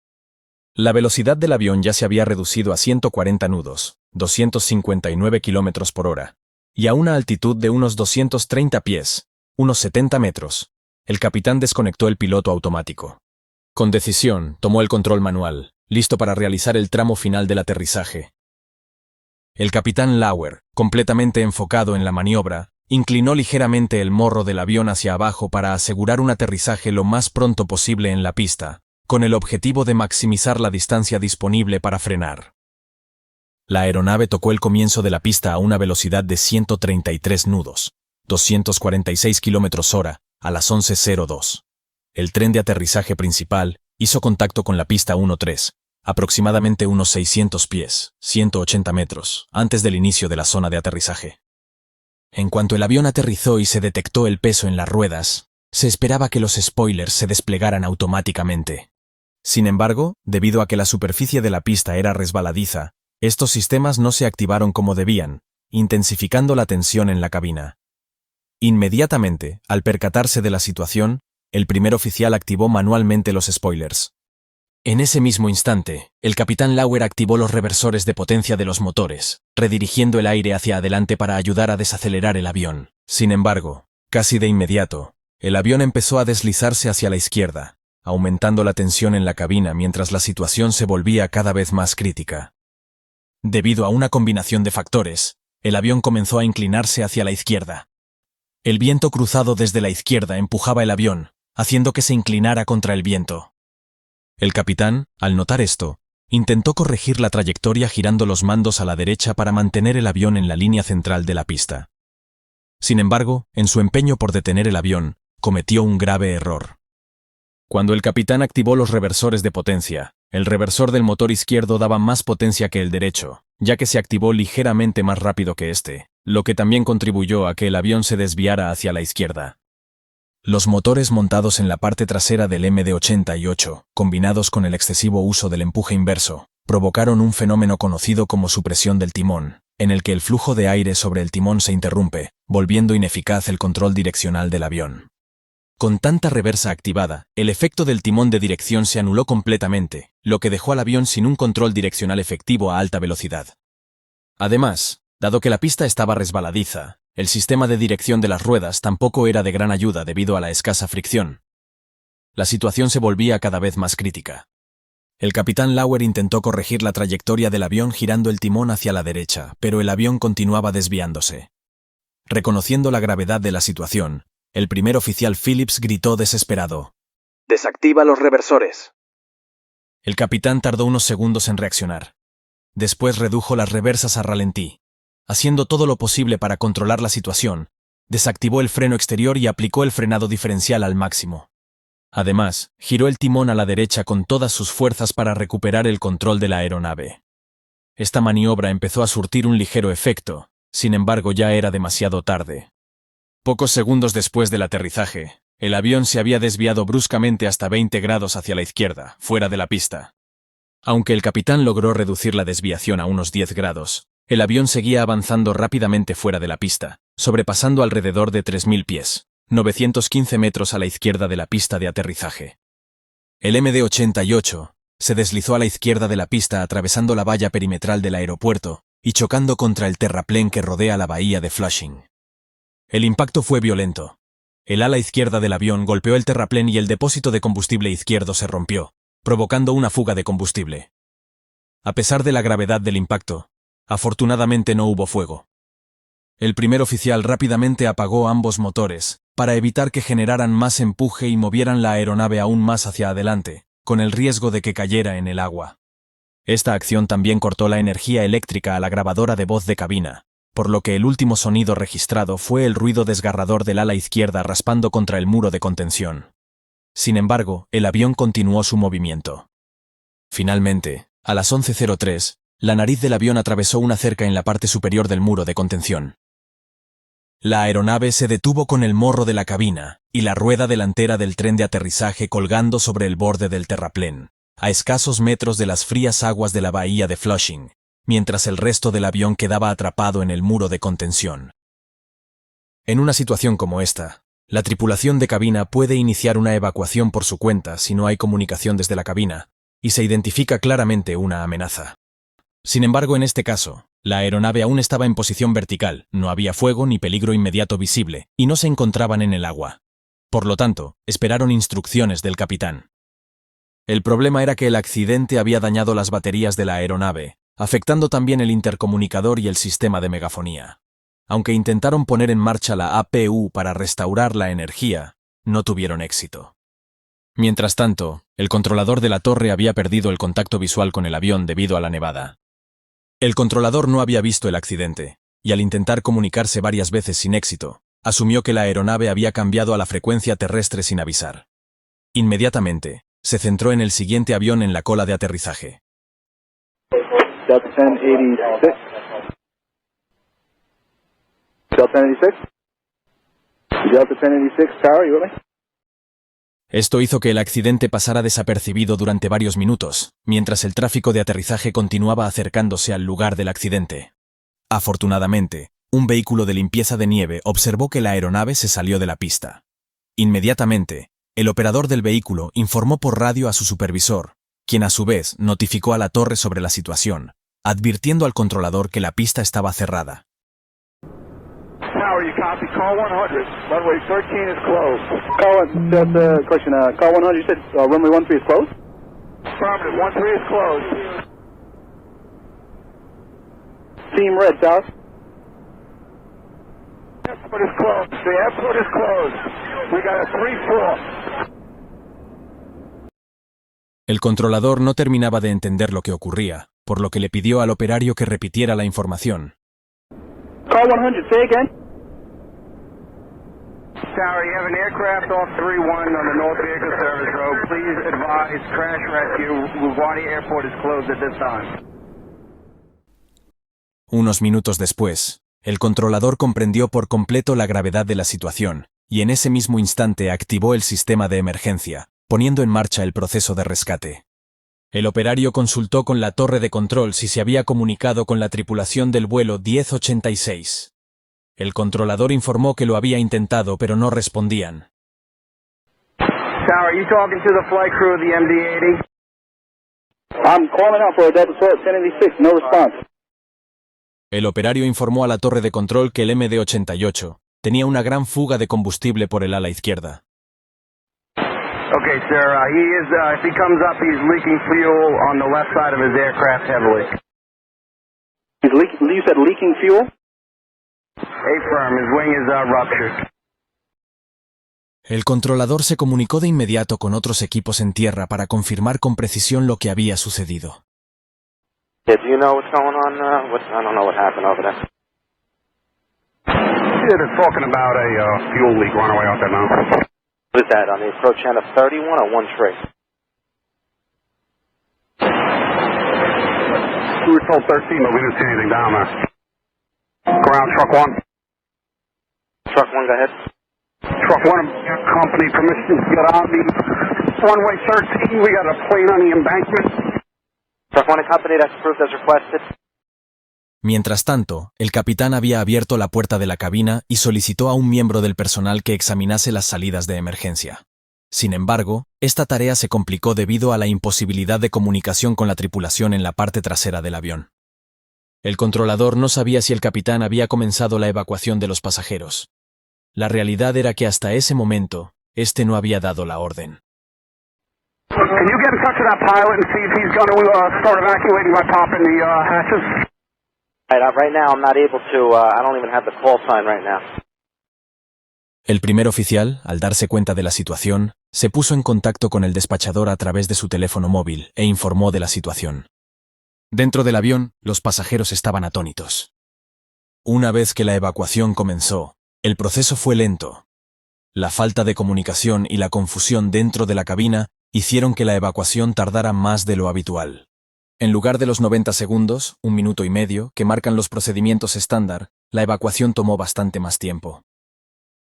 La velocidad del avión ya se había reducido a 140 nudos, 259 km por hora, y a una altitud de unos 230 pies, unos 70 metros. El capitán desconectó el piloto automático. Con decisión, tomó el control manual, listo para realizar el tramo final del aterrizaje. El capitán Lauer, completamente enfocado en la maniobra, inclinó ligeramente el morro del avión hacia abajo para asegurar un aterrizaje lo más pronto posible en la pista, con el objetivo de maximizar la distancia disponible para frenar. La aeronave tocó el comienzo de la pista a una velocidad de 133 nudos, 246 km/h, a las 11:02. El tren de aterrizaje principal hizo contacto con la pista 13, aproximadamente unos 600 pies, 180 metros, antes del inicio de la zona de aterrizaje. En cuanto el avión aterrizó y se detectó el peso en las ruedas, se esperaba que los spoilers se desplegaran automáticamente. Sin embargo, debido a que la superficie de la pista era resbaladiza, estos sistemas no se activaron como debían, intensificando la tensión en la cabina. Inmediatamente, al percatarse de la situación, el primer oficial activó manualmente los spoilers. En ese mismo instante, el capitán Lauer activó los reversores de potencia de los motores, redirigiendo el aire hacia adelante para ayudar a desacelerar el avión. Sin embargo, casi de inmediato, el avión empezó a deslizarse hacia la izquierda, aumentando la tensión en la cabina mientras la situación se volvía cada vez más crítica. Debido a una combinación de factores, el avión comenzó a inclinarse hacia la izquierda. El viento cruzado desde la izquierda empujaba el avión, haciendo que se inclinara contra el viento. El capitán, al notar esto, intentó corregir la trayectoria girando los mandos a la derecha para mantener el avión en la línea central de la pista. Sin embargo, en su empeño por detener el avión, cometió un grave error. Cuando el capitán activó los reversores de potencia, el reversor del motor izquierdo daba más potencia que el derecho, ya que se activó ligeramente más rápido que este, lo que también contribuyó a que el avión se desviara hacia la izquierda. Los motores montados en la parte trasera del MD-88, combinados con el excesivo uso del empuje inverso, provocaron un fenómeno conocido como supresión del timón, en el que el flujo de aire sobre el timón se interrumpe, volviendo ineficaz el control direccional del avión. Con tanta reversa activada, el efecto del timón de dirección se anuló completamente, lo que dejó al avión sin un control direccional efectivo a alta velocidad. Además, dado que la pista estaba resbaladiza, el sistema de dirección de las ruedas tampoco era de gran ayuda debido a la escasa fricción. La situación se volvía cada vez más crítica. El capitán Lauer intentó corregir la trayectoria del avión girando el timón hacia la derecha, pero el avión continuaba desviándose. Reconociendo la gravedad de la situación, el primer oficial Phillips gritó desesperado: «¡Desactiva los reversores!». El capitán tardó unos segundos en reaccionar. Después redujo las reversas a ralentí. Haciendo todo lo posible para controlar la situación, desactivó el freno exterior y aplicó el frenado diferencial al máximo. Además, giró el timón a la derecha con todas sus fuerzas para recuperar el control de la aeronave. Esta maniobra empezó a surtir un ligero efecto, sin embargo ya era demasiado tarde. Pocos segundos después del aterrizaje, el avión se había desviado bruscamente hasta 20 grados hacia la izquierda, fuera de la pista. Aunque el capitán logró reducir la desviación a unos 10 grados, el avión seguía avanzando rápidamente fuera de la pista, sobrepasando alrededor de 3.000 pies, 915 metros a la izquierda de la pista de aterrizaje. El MD-88 se deslizó a la izquierda de la pista atravesando la valla perimetral del aeropuerto y chocando contra el terraplén que rodea la bahía de Flushing. El impacto fue violento. El ala izquierda del avión golpeó el terraplén y el depósito de combustible izquierdo se rompió, provocando una fuga de combustible. A pesar de la gravedad del impacto, afortunadamente no hubo fuego. El primer oficial rápidamente apagó ambos motores, para evitar que generaran más empuje y movieran la aeronave aún más hacia adelante, con el riesgo de que cayera en el agua. Esta acción también cortó la energía eléctrica a la grabadora de voz de cabina, por lo que el último sonido registrado fue el ruido desgarrador del ala izquierda raspando contra el muro de contención. Sin embargo, el avión continuó su movimiento. Finalmente, a las 11:03, la nariz del avión atravesó una cerca en la parte superior del muro de contención. La aeronave se detuvo con el morro de la cabina y la rueda delantera del tren de aterrizaje colgando sobre el borde del terraplén, a escasos metros de las frías aguas de la bahía de Flushing, mientras el resto del avión quedaba atrapado en el muro de contención. En una situación como esta, la tripulación de cabina puede iniciar una evacuación por su cuenta si no hay comunicación desde la cabina y se identifica claramente una amenaza. Sin embargo, en este caso, la aeronave aún estaba en posición vertical, no había fuego ni peligro inmediato visible y no se encontraban en el agua. Por lo tanto, esperaron instrucciones del capitán. El problema era que el accidente había dañado las baterías de la aeronave, afectando también el intercomunicador y el sistema de megafonía. Aunque intentaron poner en marcha la APU para restaurar la energía, no tuvieron éxito. Mientras tanto, el controlador de la torre había perdido el contacto visual con el avión debido a la nevada. El controlador no había visto el accidente, y al intentar comunicarse varias veces sin éxito, asumió que la aeronave había cambiado a la frecuencia terrestre sin avisar. Inmediatamente, se centró en el siguiente avión en la cola de aterrizaje. Delta 1086. Delta 1086. Delta 1086, Tower, you with me? Esto hizo que el accidente pasara desapercibido durante varios minutos, mientras el tráfico de aterrizaje continuaba acercándose al lugar del accidente. Afortunadamente, un vehículo de limpieza de nieve observó que la aeronave se salió de la pista. Inmediatamente, el operador del vehículo informó por radio a su supervisor, quien a su vez notificó a la torre sobre la situación, advirtiendo al controlador que la pista estaba cerrada. Tower, you copy? Call 100. Runway 13 is closed. Question, call 100, you said runway 13 is closed? Affirmative, 13 is closed. Team Red, South. Airport is closed. The airport is closed. We got a 3-4. El controlador no terminaba de entender lo que ocurría, por lo que le pidió al operario que repitiera la información. Call 100, say again. Tower, you have an aircraft off 31 on the North Vehicle Service Road. Please advise crash rescue. LaGuardia Airport is closed at this time. Unos minutos después, el controlador comprendió por completo la gravedad de la situación, y en ese mismo instante activó el sistema de emergencia, poniendo en marcha el proceso de rescate. El operario consultó con la torre de control si se había comunicado con la tripulación del vuelo 1086. El controlador informó que lo había intentado, pero no respondían. Tower, are you talking to the flight crew of the MD-80? I'm calling out for a Delta 1086, no response. El operario informó a la torre de control que el MD-88 tenía una gran fuga de combustible por el ala izquierda. Okay, sir, if he comes up, he's leaking fuel on the left side of his aircraft heavily. You said leaking fuel? Affirm, his wing is ruptured. El controlador se comunicó de inmediato con otros equipos en tierra para confirmar con precisión lo que había sucedido. Yeah, do you know what's going on? I don't know what happened over there. Yeah, they're talking about a fuel leak runaway out there now. What is that, on the approach end of 31 or 13? We were told 13, but we didn't see anything down there. Ground, truck 1. Truck 1, go ahead. Truck 1, company permission to get on the runway 13. We got a plane on the embankment. Truck 1 and company, that's approved as requested. Mientras tanto, el capitán había abierto la puerta de la cabina y solicitó a un miembro del personal que examinase las salidas de emergencia. Sin embargo, esta tarea se complicó debido a la imposibilidad de comunicación con la tripulación en la parte trasera del avión. El controlador no sabía si el capitán había comenzado la evacuación de los pasajeros. La realidad era que hasta ese momento, este no había dado la orden. Can you get in touch with that pilot and see if he's going to start evacuating by popping the hatches? Right now, I'm not able to. I don't even have the call sign right now. El primer oficial, al darse cuenta de la situación, se puso en contacto con el despachador a través de su teléfono móvil e informó de la situación. Dentro del avión, los pasajeros estaban atónitos. Una vez que la evacuación comenzó, el proceso fue lento. La falta de comunicación y la confusión dentro de la cabina hicieron que la evacuación tardara más de lo habitual. En lugar de los 90 segundos, 1 minuto y medio, que marcan los procedimientos estándar, la evacuación tomó bastante más tiempo.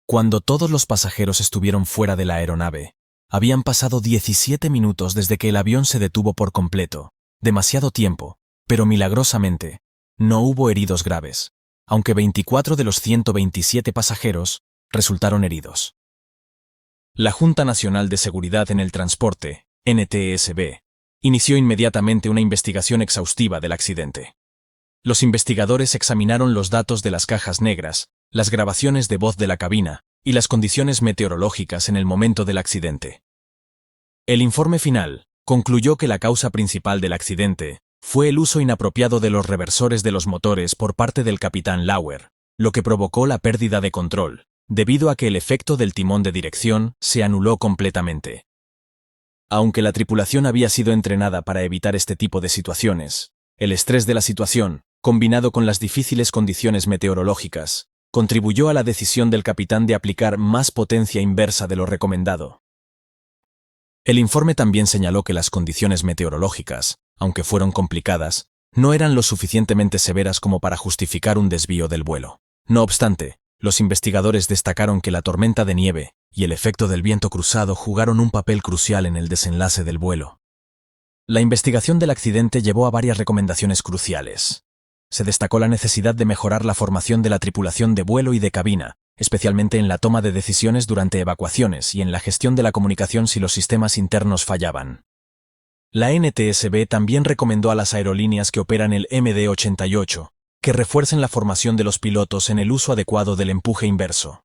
Cuando todos los pasajeros estuvieron fuera de la aeronave, habían pasado 17 minutos desde que el avión se detuvo por completo, demasiado tiempo, pero milagrosamente, no hubo heridos graves, aunque 24 de los 127 pasajeros resultaron heridos. La Junta Nacional de Seguridad en el Transporte, NTSB, inició inmediatamente una investigación exhaustiva del accidente. Los investigadores examinaron los datos de las cajas negras, las grabaciones de voz de la cabina y las condiciones meteorológicas en el momento del accidente. El informe final concluyó que la causa principal del accidente fue el uso inapropiado de los reversores de los motores por parte del capitán Lauer, lo que provocó la pérdida de control, debido a que el efecto del timón de dirección se anuló completamente. Aunque la tripulación había sido entrenada para evitar este tipo de situaciones, el estrés de la situación, combinado con las difíciles condiciones meteorológicas, contribuyó a la decisión del capitán de aplicar más potencia inversa de lo recomendado. El informe también señaló que las condiciones meteorológicas, aunque fueron complicadas, no eran lo suficientemente severas como para justificar un desvío del vuelo. No obstante, los investigadores destacaron que la tormenta de nieve y el efecto del viento cruzado jugaron un papel crucial en el desenlace del vuelo. La investigación del accidente llevó a varias recomendaciones cruciales. Se destacó la necesidad de mejorar la formación de la tripulación de vuelo y de cabina, especialmente en la toma de decisiones durante evacuaciones y en la gestión de la comunicación si los sistemas internos fallaban. La NTSB también recomendó a las aerolíneas que operan el MD-88 que refuercen la formación de los pilotos en el uso adecuado del empuje inverso.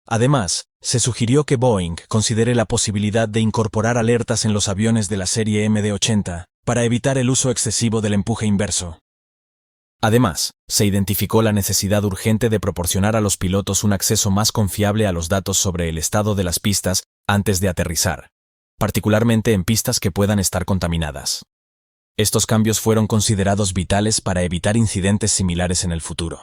Además, se sugirió que Boeing considere la posibilidad de incorporar alertas en los aviones de la serie MD-80 para evitar el uso excesivo del empuje inverso. Además, se identificó la necesidad urgente de proporcionar a los pilotos un acceso más confiable a los datos sobre el estado de las pistas antes de aterrizar, particularmente en pistas que puedan estar contaminadas. Estos cambios fueron considerados vitales para evitar incidentes similares en el futuro.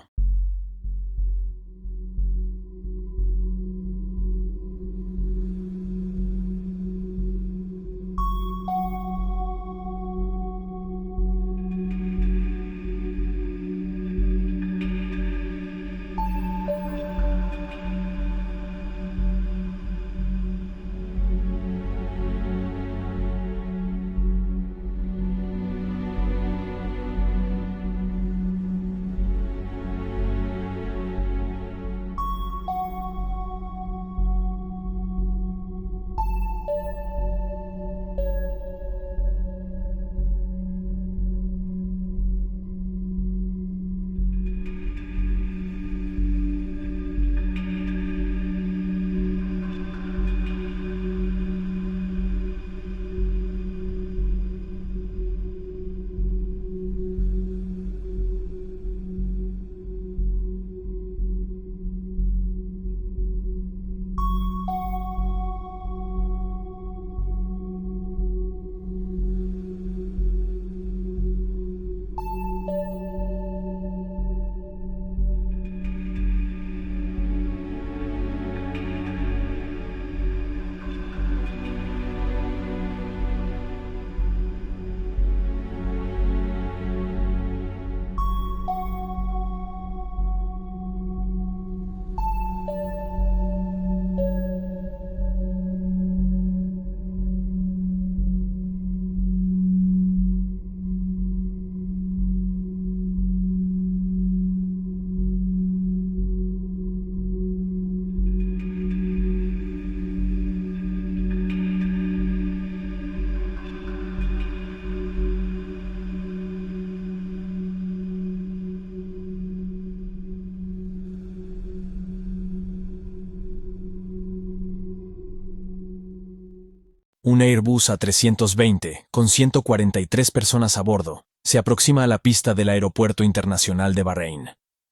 Un Airbus A320, con 143 personas a bordo, se aproxima a la pista del Aeropuerto Internacional de Bahrein.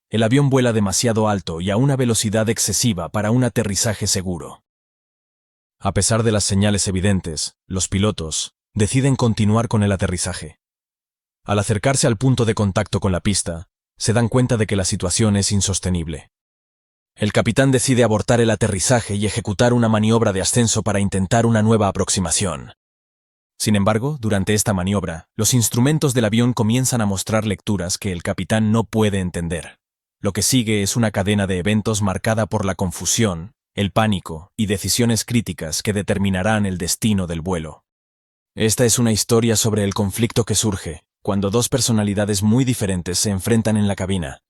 El avión vuela demasiado alto y a una velocidad excesiva para un aterrizaje seguro. A pesar de las señales evidentes, los pilotos deciden continuar con el aterrizaje. Al acercarse al punto de contacto con la pista, se dan cuenta de que la situación es insostenible. El capitán decide abortar el aterrizaje y ejecutar una maniobra de ascenso para intentar una nueva aproximación. Sin embargo, durante esta maniobra, los instrumentos del avión comienzan a mostrar lecturas que el capitán no puede entender. Lo que sigue es una cadena de eventos marcada por la confusión, el pánico y decisiones críticas que determinarán el destino del vuelo. Esta es una historia sobre el conflicto que surge cuando dos personalidades muy diferentes se enfrentan en la cabina.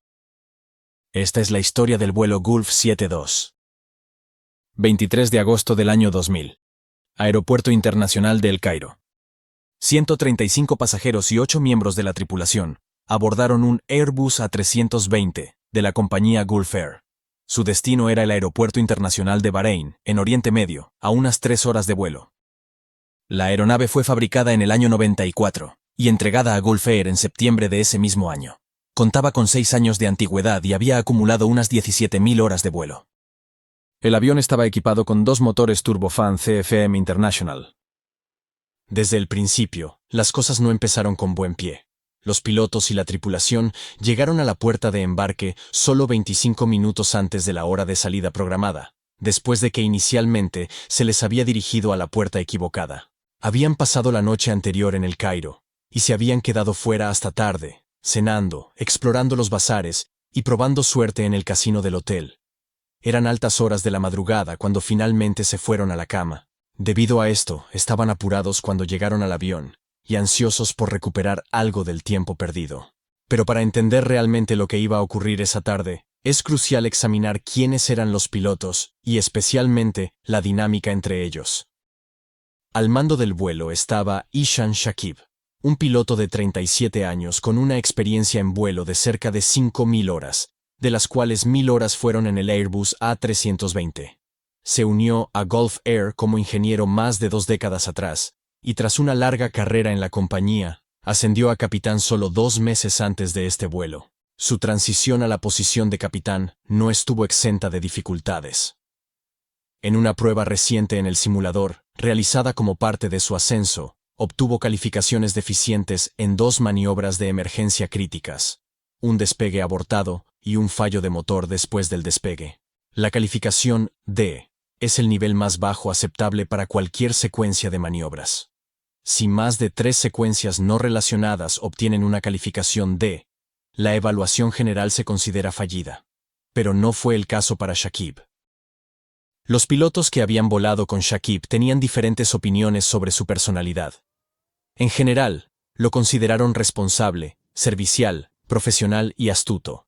Esta es la historia del vuelo Gulf 72. 23 de agosto del año 2000. Aeropuerto Internacional de El Cairo. 135 pasajeros y 8 miembros de la tripulación abordaron un Airbus A320 de la compañía Gulf Air. Su destino era el Aeropuerto Internacional de Bahrein, en Oriente Medio, a unas 3 horas de vuelo. La aeronave fue fabricada en el año 94 y entregada a Gulf Air en septiembre de ese mismo año. Contaba con 6 años de antigüedad y había acumulado unas 17.000 horas de vuelo. El avión estaba equipado con 2 motores turbofan CFM International. Desde el principio, las cosas no empezaron con buen pie. Los pilotos y la tripulación llegaron a la puerta de embarque solo 25 minutos antes de la hora de salida programada, después de que inicialmente se les había dirigido a la puerta equivocada. Habían pasado la noche anterior en El Cairo y se habían quedado fuera hasta tarde, cenando, explorando los bazares y probando suerte en el casino del hotel. Eran altas horas de la madrugada cuando finalmente se fueron a la cama. Debido a esto, estaban apurados cuando llegaron al avión y ansiosos por recuperar algo del tiempo perdido. Pero para entender realmente lo que iba a ocurrir esa tarde, es crucial examinar quiénes eran los pilotos y especialmente la dinámica entre ellos. Al mando del vuelo estaba Ishan Shakib, un piloto de 37 años con una experiencia en vuelo de cerca de 5.000 horas, de las cuales 1.000 horas fueron en el Airbus A320. Se unió a Gulf Air como ingeniero más de 2 décadas atrás, y tras una larga carrera en la compañía, ascendió a capitán solo 2 meses antes de este vuelo. Su transición a la posición de capitán no estuvo exenta de dificultades. En una prueba reciente en el simulador, realizada como parte de su ascenso, obtuvo calificaciones deficientes en 2 maniobras de emergencia críticas, un despegue abortado y un fallo de motor después del despegue. La calificación D es el nivel más bajo aceptable para cualquier secuencia de maniobras. Si más de 3 secuencias no relacionadas obtienen una calificación D, la evaluación general se considera fallida. Pero no fue el caso para Shakib. Los pilotos que habían volado con Shakib tenían diferentes opiniones sobre su personalidad. En general, lo consideraron responsable, servicial, profesional y astuto.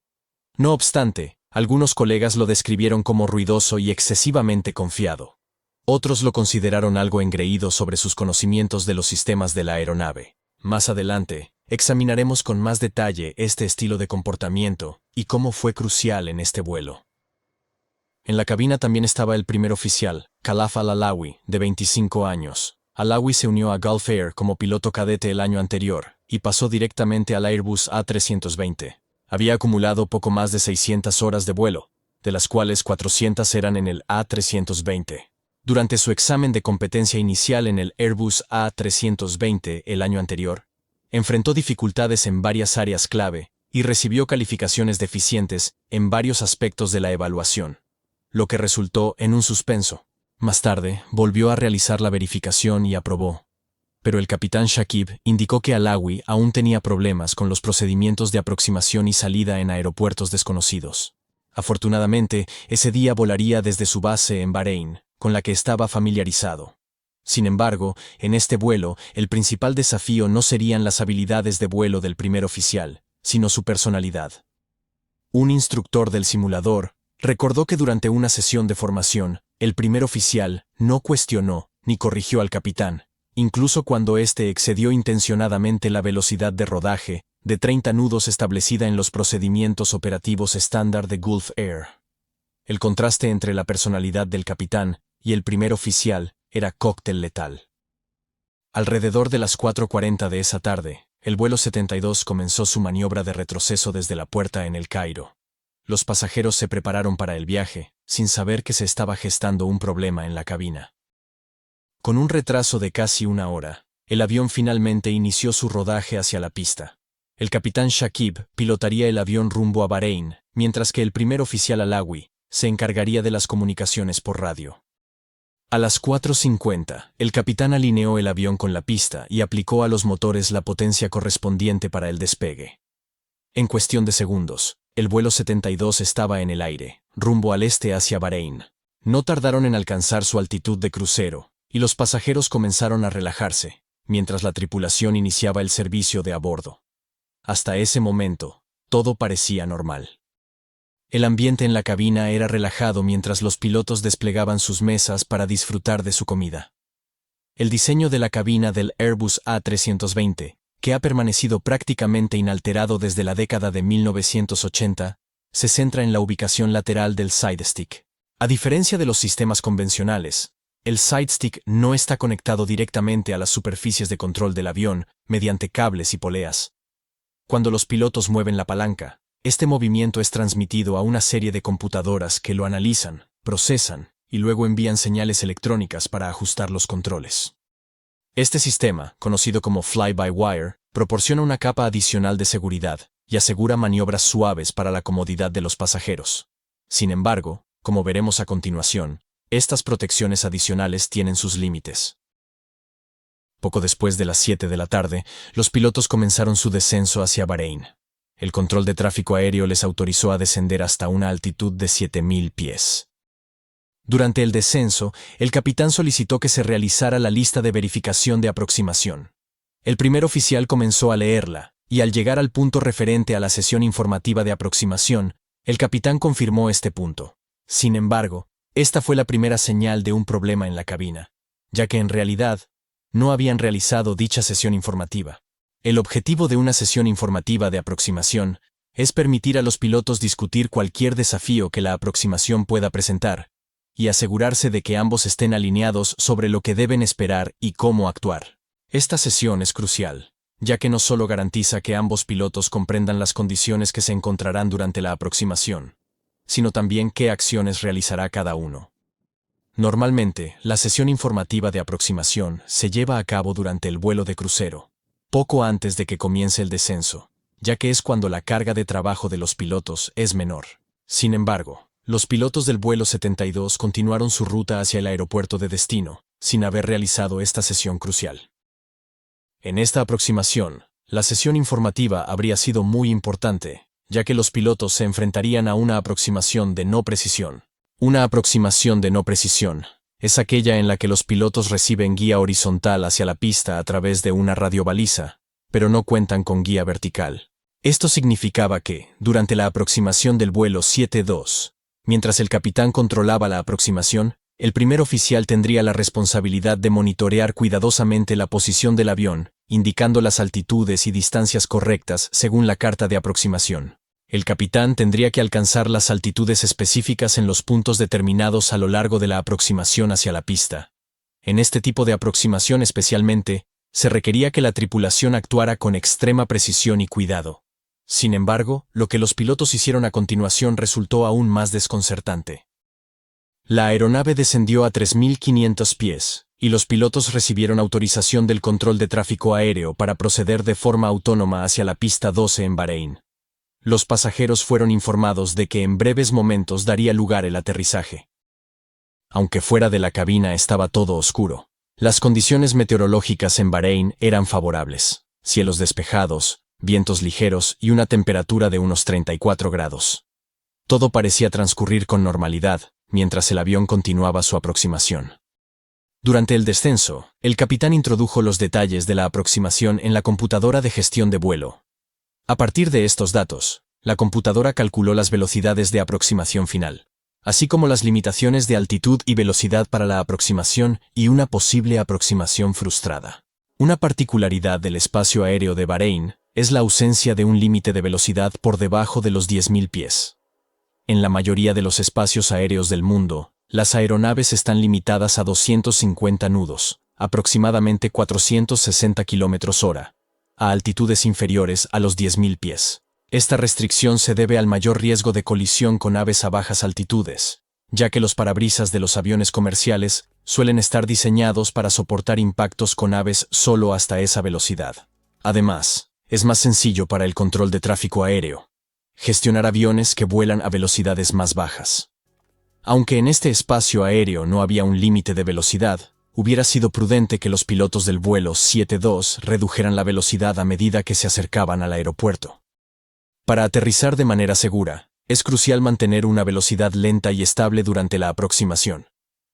No obstante, algunos colegas lo describieron como ruidoso y excesivamente confiado. Otros lo consideraron algo engreído sobre sus conocimientos de los sistemas de la aeronave. Más adelante, examinaremos con más detalle este estilo de comportamiento y cómo fue crucial en este vuelo. En la cabina también estaba el primer oficial, Khalaf al-Alawi, de 25 años. Alawi se unió a Gulf Air como piloto cadete el año anterior y pasó directamente al Airbus A320. Había acumulado poco más de 600 horas de vuelo, de las cuales 400 eran en el A320. Durante su examen de competencia inicial en el Airbus A320 el año anterior, enfrentó dificultades en varias áreas clave y recibió calificaciones deficientes en varios aspectos de la evaluación, lo que resultó en un suspenso. Más tarde, volvió a realizar la verificación y aprobó. Pero el capitán Shakib indicó que Alawi aún tenía problemas con los procedimientos de aproximación y salida en aeropuertos desconocidos. Afortunadamente, ese día volaría desde su base en Bahrein, con la que estaba familiarizado. Sin embargo, en este vuelo, el principal desafío no serían las habilidades de vuelo del primer oficial, sino su personalidad. Un instructor del simulador recordó que durante una sesión de formación, el primer oficial no cuestionó ni corrigió al capitán, incluso cuando éste excedió intencionadamente la velocidad de rodaje de 30 nudos establecida en los procedimientos operativos estándar de Gulf Air. El contraste entre la personalidad del capitán y el primer oficial era cóctel letal. Alrededor de las 4:40 de esa tarde, el vuelo 72 comenzó su maniobra de retroceso desde la puerta en El Cairo. Los pasajeros se prepararon para el viaje, sin saber que se estaba gestando un problema en la cabina. Con un retraso de casi 1 hora, el avión finalmente inició su rodaje hacia la pista. El capitán Shakib pilotaría el avión rumbo a Bahrein, mientras que el primer oficial Alawi se encargaría de las comunicaciones por radio. A las 4:50, el capitán alineó el avión con la pista y aplicó a los motores la potencia correspondiente para el despegue. En cuestión de segundos, el vuelo 72 estaba en el aire, rumbo al este hacia Bahrein. No tardaron en alcanzar su altitud de crucero, y los pasajeros comenzaron a relajarse, mientras la tripulación iniciaba el servicio de a bordo. Hasta ese momento, todo parecía normal. El ambiente en la cabina era relajado mientras los pilotos desplegaban sus mesas para disfrutar de su comida. El diseño de la cabina del Airbus A320, que ha permanecido prácticamente inalterado desde la década de 1980, se centra en la ubicación lateral del sidestick. A diferencia de los sistemas convencionales, el sidestick no está conectado directamente a las superficies de control del avión mediante cables y poleas. Cuando los pilotos mueven la palanca, este movimiento es transmitido a una serie de computadoras que lo analizan, procesan y luego envían señales electrónicas para ajustar los controles. Este sistema, conocido como fly-by-wire, proporciona una capa adicional de seguridad y asegura maniobras suaves para la comodidad de los pasajeros. Sin embargo, como veremos a continuación, estas protecciones adicionales tienen sus límites. Poco después de las 7 de la tarde, los pilotos comenzaron su descenso hacia Bahrein. El control de tráfico aéreo les autorizó a descender hasta una altitud de 7.000 pies. Durante el descenso, el capitán solicitó que se realizara la lista de verificación de aproximación. El primer oficial comenzó a leerla, y al llegar al punto referente a la sesión informativa de aproximación, el capitán confirmó este punto. Sin embargo, esta fue la primera señal de un problema en la cabina, ya que en realidad no habían realizado dicha sesión informativa. El objetivo de una sesión informativa de aproximación es permitir a los pilotos discutir cualquier desafío que la aproximación pueda presentar y asegurarse de que ambos estén alineados sobre lo que deben esperar y cómo actuar. Esta sesión es crucial, ya que no solo garantiza que ambos pilotos comprendan las condiciones que se encontrarán durante la aproximación, sino también qué acciones realizará cada uno. Normalmente, la sesión informativa de aproximación se lleva a cabo durante el vuelo de crucero, poco antes de que comience el descenso, ya que es cuando la carga de trabajo de los pilotos es menor. Sin embargo, los pilotos del vuelo 72 continuaron su ruta hacia el aeropuerto de destino, sin haber realizado esta sesión crucial. En esta aproximación, la sesión informativa habría sido muy importante, ya que los pilotos se enfrentarían a una aproximación de no precisión. Una aproximación de no precisión es aquella en la que los pilotos reciben guía horizontal hacia la pista a través de una radiobaliza, pero no cuentan con guía vertical. Esto significaba que, durante la aproximación del vuelo 72, mientras el capitán controlaba la aproximación, el primer oficial tendría la responsabilidad de monitorear cuidadosamente la posición del avión, indicando las altitudes y distancias correctas según la carta de aproximación. El capitán tendría que alcanzar las altitudes específicas en los puntos determinados a lo largo de la aproximación hacia la pista. En este tipo de aproximación especialmente, se requería que la tripulación actuara con extrema precisión y cuidado. Sin embargo, lo que los pilotos hicieron a continuación resultó aún más desconcertante. La aeronave descendió a 3.500 pies, y los pilotos recibieron autorización del control de tráfico aéreo para proceder de forma autónoma hacia la pista 12 en Bahrein. Los pasajeros fueron informados de que en breves momentos daría lugar el aterrizaje. Aunque fuera de la cabina estaba todo oscuro, las condiciones meteorológicas en Bahrein eran favorables: cielos despejados, vientos ligeros y una temperatura de unos 34 grados. Todo parecía transcurrir con normalidad, mientras el avión continuaba su aproximación. Durante el descenso, el capitán introdujo los detalles de la aproximación en la computadora de gestión de vuelo. A partir de estos datos, la computadora calculó las velocidades de aproximación final, así como las limitaciones de altitud y velocidad para la aproximación y una posible aproximación frustrada. Una particularidad del espacio aéreo de Bahrein es la ausencia de un límite de velocidad por debajo de los 10.000 pies. En la mayoría de los espacios aéreos del mundo, las aeronaves están limitadas a 250 nudos, aproximadamente 460 km/h, a altitudes inferiores a los 10.000 pies. Esta restricción se debe al mayor riesgo de colisión con aves a bajas altitudes, ya que los parabrisas de los aviones comerciales suelen estar diseñados para soportar impactos con aves solo hasta esa velocidad. Además, es más sencillo para el control de tráfico aéreo gestionar aviones que vuelan a velocidades más bajas. Aunque en este espacio aéreo no había un límite de velocidad, hubiera sido prudente que los pilotos del vuelo 72 redujeran la velocidad a medida que se acercaban al aeropuerto. Para aterrizar de manera segura, es crucial mantener una velocidad lenta y estable durante la aproximación.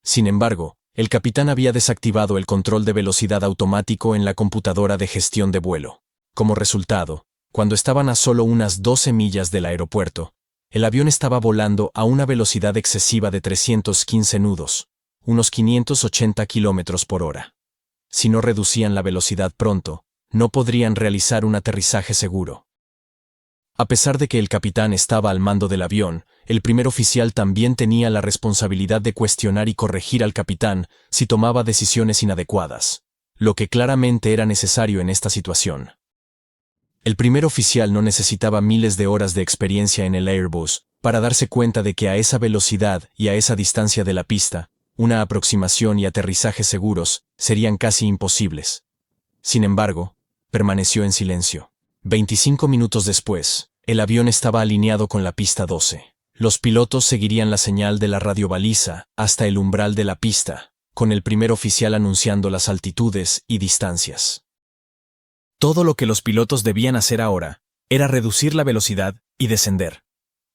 Sin embargo, el capitán había desactivado el control de velocidad automático en la computadora de gestión de vuelo. Como resultado, cuando estaban a solo unas 12 millas del aeropuerto, el avión estaba volando a una velocidad excesiva de 315 nudos, unos 580 km/h. Si no reducían la velocidad pronto, no podrían realizar un aterrizaje seguro. A pesar de que el capitán estaba al mando del avión, el primer oficial también tenía la responsabilidad de cuestionar y corregir al capitán si tomaba decisiones inadecuadas, lo que claramente era necesario en esta situación. El primer oficial no necesitaba miles de horas de experiencia en el Airbus para darse cuenta de que a esa velocidad y a esa distancia de la pista, una aproximación y aterrizaje seguros serían casi imposibles. Sin embargo, permaneció en silencio. 25 minutos después, el avión estaba alineado con la pista 12. Los pilotos seguirían la señal de la radiobaliza hasta el umbral de la pista, con el primer oficial anunciando las altitudes y distancias. Todo lo que los pilotos debían hacer ahora era reducir la velocidad y descender.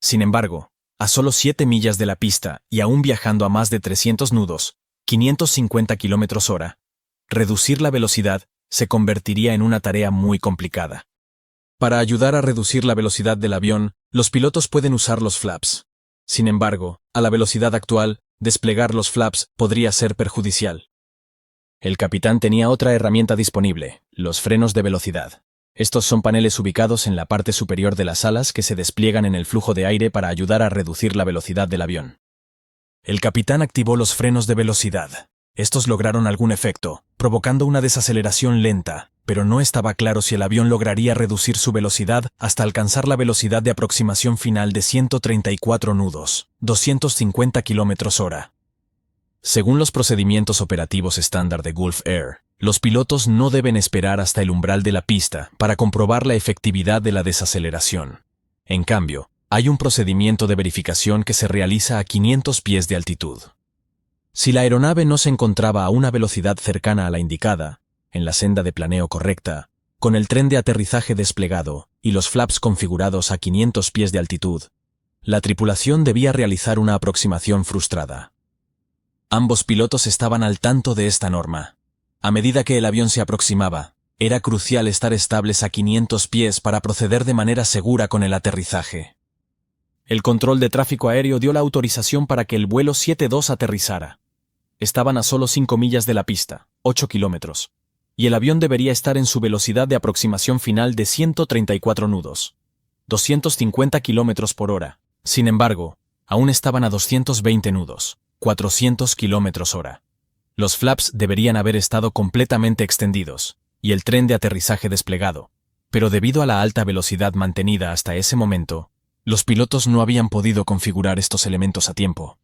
Sin embargo, a solo 7 millas de la pista y aún viajando a más de 300 nudos, 550 km/h, reducir la velocidad se convertiría en una tarea muy complicada. Para ayudar a reducir la velocidad del avión, los pilotos pueden usar los flaps. Sin embargo, a la velocidad actual, desplegar los flaps podría ser perjudicial. El capitán tenía otra herramienta disponible, los frenos de velocidad. Estos son paneles ubicados en la parte superior de las alas que se despliegan en el flujo de aire para ayudar a reducir la velocidad del avión. El capitán activó los frenos de velocidad. Estos lograron algún efecto, provocando una desaceleración lenta, pero no estaba claro si el avión lograría reducir su velocidad hasta alcanzar la velocidad de aproximación final de 134 nudos, 250 km/h. Según los procedimientos operativos estándar de Gulf Air, los pilotos no deben esperar hasta el umbral de la pista para comprobar la efectividad de la desaceleración. En cambio, hay un procedimiento de verificación que se realiza a 500 pies de altitud. Si la aeronave no se encontraba a una velocidad cercana a la indicada, en la senda de planeo correcta, con el tren de aterrizaje desplegado y los flaps configurados a 500 pies de altitud, la tripulación debía realizar una aproximación frustrada. Ambos pilotos estaban al tanto de esta norma. A medida que el avión se aproximaba, era crucial estar estables a 500 pies para proceder de manera segura con el aterrizaje. El control de tráfico aéreo dio la autorización para que el vuelo 72 aterrizara. Estaban a solo 5 millas de la pista, 8 kilómetros, y el avión debería estar en su velocidad de aproximación final de 134 nudos, 250 kilómetros por hora. Sin embargo, aún estaban a 220 nudos, 400 km/h. Los flaps deberían haber estado completamente extendidos, y el tren de aterrizaje desplegado, pero debido a la alta velocidad mantenida hasta ese momento, los pilotos no habían podido configurar estos elementos a tiempo.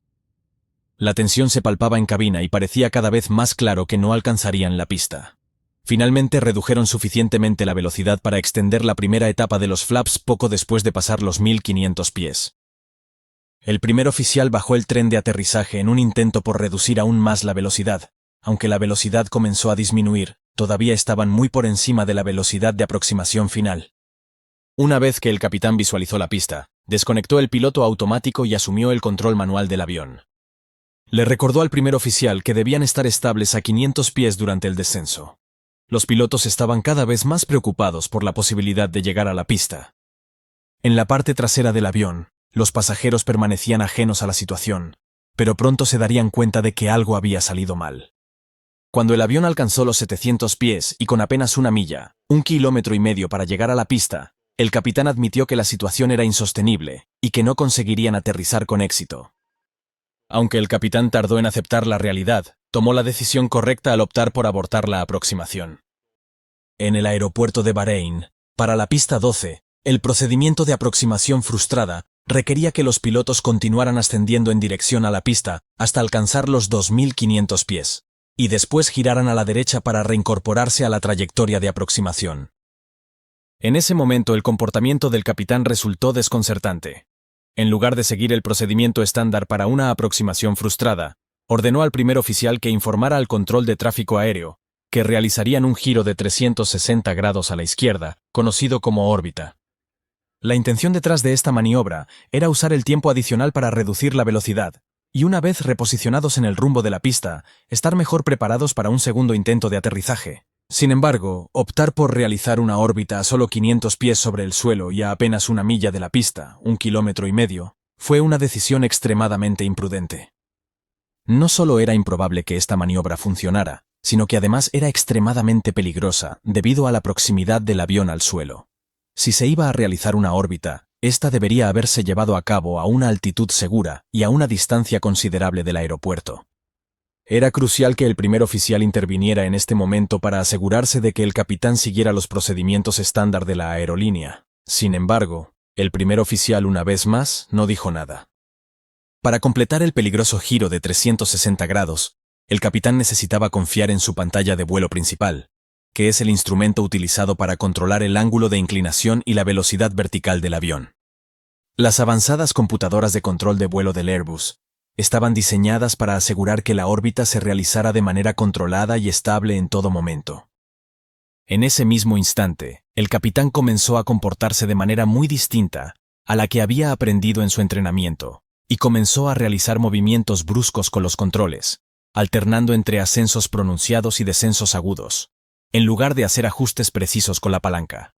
La tensión se palpaba en cabina y parecía cada vez más claro que no alcanzarían la pista. Finalmente redujeron suficientemente la velocidad para extender la primera etapa de los flaps poco después de pasar los 1500 pies. El primer oficial bajó el tren de aterrizaje en un intento por reducir aún más la velocidad. Aunque la velocidad comenzó a disminuir, todavía estaban muy por encima de la velocidad de aproximación final. Una vez que el capitán visualizó la pista, desconectó el piloto automático y asumió el control manual del avión. Le recordó al primer oficial que debían estar estables a 500 pies durante el descenso. Los pilotos estaban cada vez más preocupados por la posibilidad de llegar a la pista. En la parte trasera del avión, los pasajeros permanecían ajenos a la situación, pero pronto se darían cuenta de que algo había salido mal. Cuando el avión alcanzó los 700 pies y con apenas 1 milla, 1,5 kilómetros para llegar a la pista, el capitán admitió que la situación era insostenible y que no conseguirían aterrizar con éxito. Aunque el capitán tardó en aceptar la realidad, tomó la decisión correcta al optar por abortar la aproximación. En el aeropuerto de Bahrein, para la pista 12, el procedimiento de aproximación frustrada requería que los pilotos continuaran ascendiendo en dirección a la pista hasta alcanzar los 2500 pies, y después giraran a la derecha para reincorporarse a la trayectoria de aproximación. En ese momento el comportamiento del capitán resultó desconcertante. En lugar de seguir el procedimiento estándar para una aproximación frustrada, ordenó al primer oficial que informara al control de tráfico aéreo que realizarían un giro de 360 grados a la izquierda, conocido como órbita. La intención detrás de esta maniobra era usar el tiempo adicional para reducir la velocidad, y una vez reposicionados en el rumbo de la pista, estar mejor preparados para un segundo intento de aterrizaje. Sin embargo, optar por realizar una órbita a solo 500 pies sobre el suelo y a apenas 1 milla de la pista, 1,5 kilómetros, fue una decisión extremadamente imprudente. No solo era improbable que esta maniobra funcionara, sino que además era extremadamente peligrosa debido a la proximidad del avión al suelo. Si se iba a realizar una órbita, esta debería haberse llevado a cabo a una altitud segura y a una distancia considerable del aeropuerto. Era crucial que el primer oficial interviniera en este momento para asegurarse de que el capitán siguiera los procedimientos estándar de la aerolínea. Sin embargo, el primer oficial una vez más no dijo nada. Para completar el peligroso giro de 360 grados, el capitán necesitaba confiar en su pantalla de vuelo principal, que es el instrumento utilizado para controlar el ángulo de inclinación y la velocidad vertical del avión. Las avanzadas computadoras de control de vuelo del Airbus estaban diseñadas para asegurar que la órbita se realizara de manera controlada y estable en todo momento. En ese mismo instante, el capitán comenzó a comportarse de manera muy distinta a la que había aprendido en su entrenamiento, y comenzó a realizar movimientos bruscos con los controles, alternando entre ascensos pronunciados y descensos agudos, en lugar de hacer ajustes precisos con la palanca.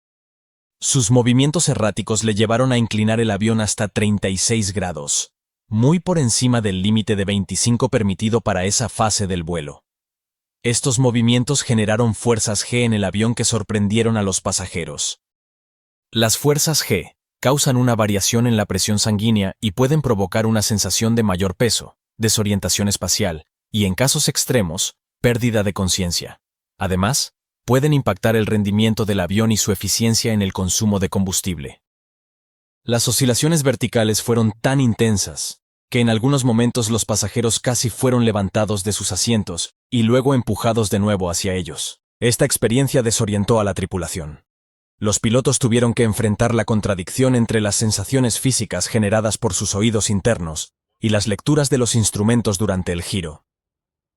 Sus movimientos erráticos le llevaron a inclinar el avión hasta 36 grados, muy por encima del límite de 25 permitido para esa fase del vuelo. Estos movimientos generaron fuerzas G en el avión que sorprendieron a los pasajeros. Las fuerzas G causan una variación en la presión sanguínea y pueden provocar una sensación de mayor peso, desorientación espacial y, en casos extremos, pérdida de conciencia. Además, pueden impactar el rendimiento del avión y su eficiencia en el consumo de combustible. Las oscilaciones verticales fueron tan intensas que en algunos momentos los pasajeros casi fueron levantados de sus asientos y luego empujados de nuevo hacia ellos. Esta experiencia desorientó a la tripulación. Los pilotos tuvieron que enfrentar la contradicción entre las sensaciones físicas generadas por sus oídos internos y las lecturas de los instrumentos durante el giro.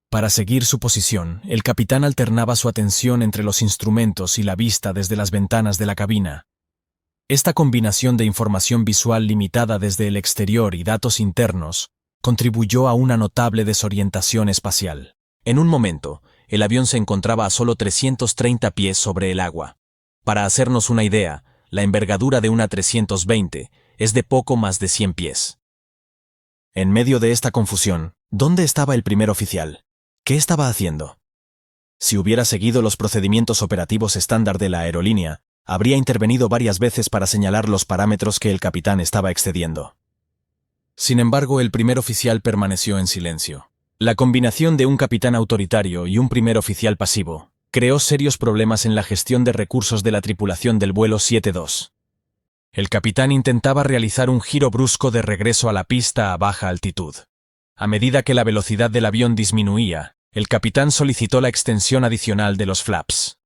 Para seguir su posición, el capitán alternaba su atención entre los instrumentos y la vista desde las ventanas de la cabina. Esta combinación de información visual limitada desde el exterior y datos internos contribuyó a una notable desorientación espacial. En un momento, el avión se encontraba a solo 330 pies sobre el agua. Para hacernos una idea, la envergadura de una 320 es de poco más de 100 pies. En medio de esta confusión, ¿dónde estaba el primer oficial? ¿Qué estaba haciendo? Si hubiera seguido los procedimientos operativos estándar de la aerolínea, habría intervenido varias veces para señalar los parámetros que el capitán estaba excediendo. Sin embargo, el primer oficial permaneció en silencio. La combinación de un capitán autoritario y un primer oficial pasivo creó serios problemas en la gestión de recursos de la tripulación del vuelo 72. El capitán intentaba realizar un giro brusco de regreso a la pista a baja altitud. A medida que la velocidad del avión disminuía, el capitán solicitó la extensión adicional de los flaps.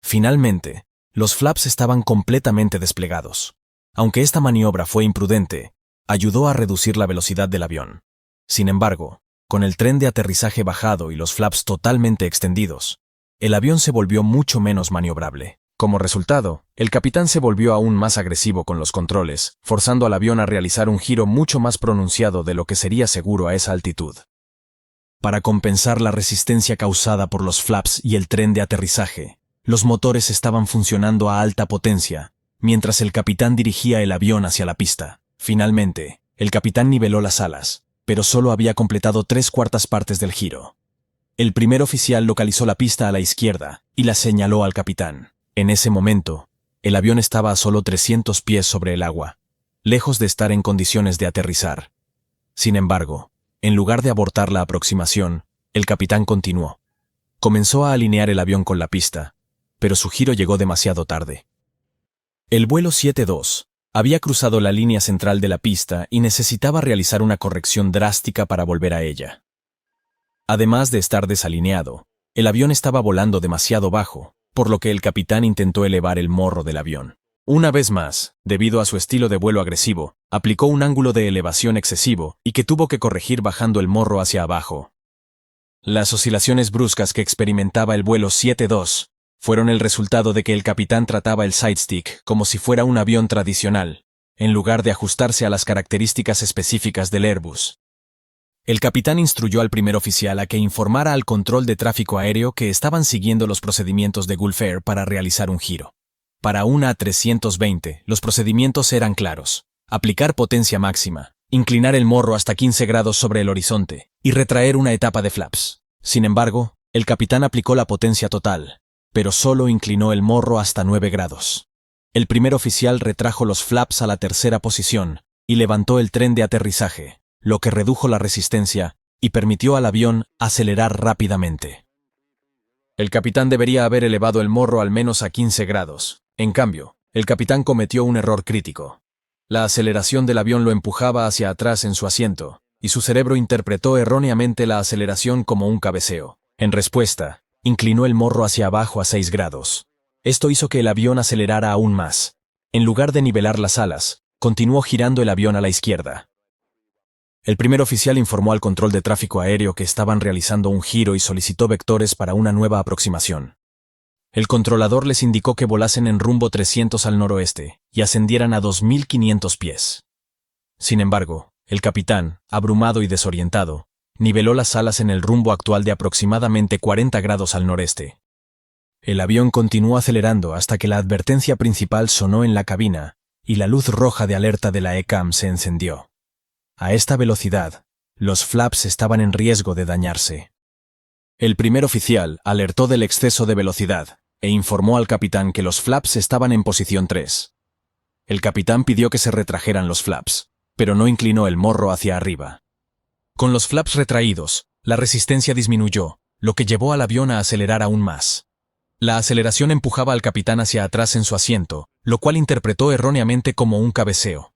Finalmente, los flaps estaban completamente desplegados. Aunque esta maniobra fue imprudente, ayudó a reducir la velocidad del avión. Sin embargo, con el tren de aterrizaje bajado y los flaps totalmente extendidos, el avión se volvió mucho menos maniobrable. Como resultado, el capitán se volvió aún más agresivo con los controles, forzando al avión a realizar un giro mucho más pronunciado de lo que sería seguro a esa altitud. Para compensar la resistencia causada por los flaps y el tren de aterrizaje, los motores estaban funcionando a alta potencia, mientras el capitán dirigía el avión hacia la pista. Finalmente, el capitán niveló las alas, pero solo había completado 3/4 partes del giro. El primer oficial localizó la pista a la izquierda y la señaló al capitán. En ese momento, el avión estaba a solo 300 pies sobre el agua, lejos de estar en condiciones de aterrizar. Sin embargo, en lugar de abortar la aproximación, el capitán continuó. Comenzó a alinear el avión con la pista, pero su giro llegó demasiado tarde. El vuelo 72 había cruzado la línea central de la pista y necesitaba realizar una corrección drástica para volver a ella. Además de estar desalineado, el avión estaba volando demasiado bajo, por lo que el capitán intentó elevar el morro del avión. Una vez más, debido a su estilo de vuelo agresivo, aplicó un ángulo de elevación excesivo y que tuvo que corregir bajando el morro hacia abajo. Las oscilaciones bruscas que experimentaba el vuelo 72 fueron el resultado de que el capitán trataba el sidestick como si fuera un avión tradicional, en lugar de ajustarse a las características específicas del Airbus. El capitán instruyó al primer oficial a que informara al control de tráfico aéreo que estaban siguiendo los procedimientos de Gulf Air para realizar un giro. Para una A320, los procedimientos eran claros: aplicar potencia máxima, inclinar el morro hasta 15 grados sobre el horizonte y retraer una etapa de flaps. Sin embargo, el capitán aplicó la potencia total, pero solo inclinó el morro hasta 9 grados. El primer oficial retrajo los flaps a la tercera posición y levantó el tren de aterrizaje, lo que redujo la resistencia y permitió al avión acelerar rápidamente. El capitán debería haber elevado el morro al menos a 15 grados. En cambio, el capitán cometió un error crítico. La aceleración del avión lo empujaba hacia atrás en su asiento, y su cerebro interpretó erróneamente la aceleración como un cabeceo. En respuesta, inclinó el morro hacia abajo a 6 grados. Esto hizo que el avión acelerara aún más. En lugar de nivelar las alas, continuó girando el avión a la izquierda. El primer oficial informó al control de tráfico aéreo que estaban realizando un giro y solicitó vectores para una nueva aproximación. El controlador les indicó que volasen en rumbo 300 al noroeste y ascendieran a 2.500 pies. Sin embargo, el capitán, abrumado y desorientado, niveló las alas en el rumbo actual de aproximadamente 40 grados al noreste. El avión continuó acelerando hasta que la advertencia principal sonó en la cabina y la luz roja de alerta de la ECAM se encendió. A esta velocidad, los flaps estaban en riesgo de dañarse. El primer oficial alertó del exceso de velocidad e informó al capitán que los flaps estaban en posición 3. El capitán pidió que se retrajeran los flaps, pero no inclinó el morro hacia arriba. Con los flaps retraídos, la resistencia disminuyó, lo que llevó al avión a acelerar aún más. La aceleración empujaba al capitán hacia atrás en su asiento, lo cual interpretó erróneamente como un cabeceo.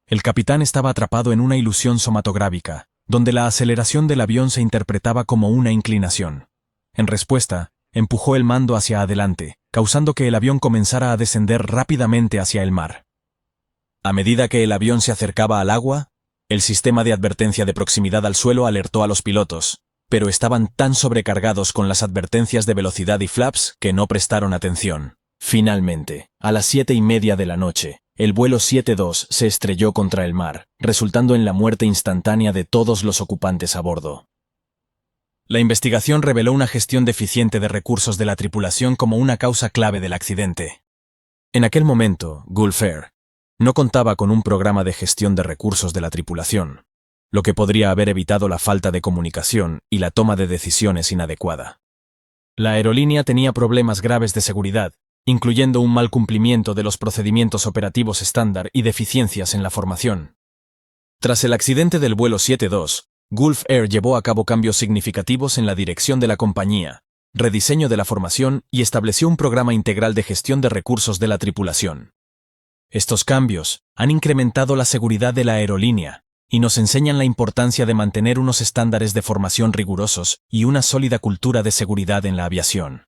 El capitán estaba atrapado en una ilusión somatográfica, donde la aceleración del avión se interpretaba como una inclinación. En respuesta, empujó el mando hacia adelante, causando que el avión comenzara a descender rápidamente hacia el mar. A medida que el avión se acercaba al agua, el sistema de advertencia de proximidad al suelo alertó a los pilotos, pero estaban tan sobrecargados con las advertencias de velocidad y flaps que no prestaron atención. Finalmente, a las 7:30 de la noche, el vuelo 72 se estrelló contra el mar, resultando en la muerte instantánea de todos los ocupantes a bordo. La investigación reveló una gestión deficiente de recursos de la tripulación como una causa clave del accidente. En aquel momento, Gulf Air no contaba con un programa de gestión de recursos de la tripulación, lo que podría haber evitado la falta de comunicación y la toma de decisiones inadecuada. La aerolínea tenía problemas graves de seguridad, incluyendo un mal cumplimiento de los procedimientos operativos estándar y deficiencias en la formación. Tras el accidente del vuelo 72, Gulf Air llevó a cabo cambios significativos en la dirección de la compañía, rediseño de la formación y estableció un programa integral de gestión de recursos de la tripulación. Estos cambios han incrementado la seguridad de la aerolínea y nos enseñan la importancia de mantener unos estándares de formación rigurosos y una sólida cultura de seguridad en la aviación.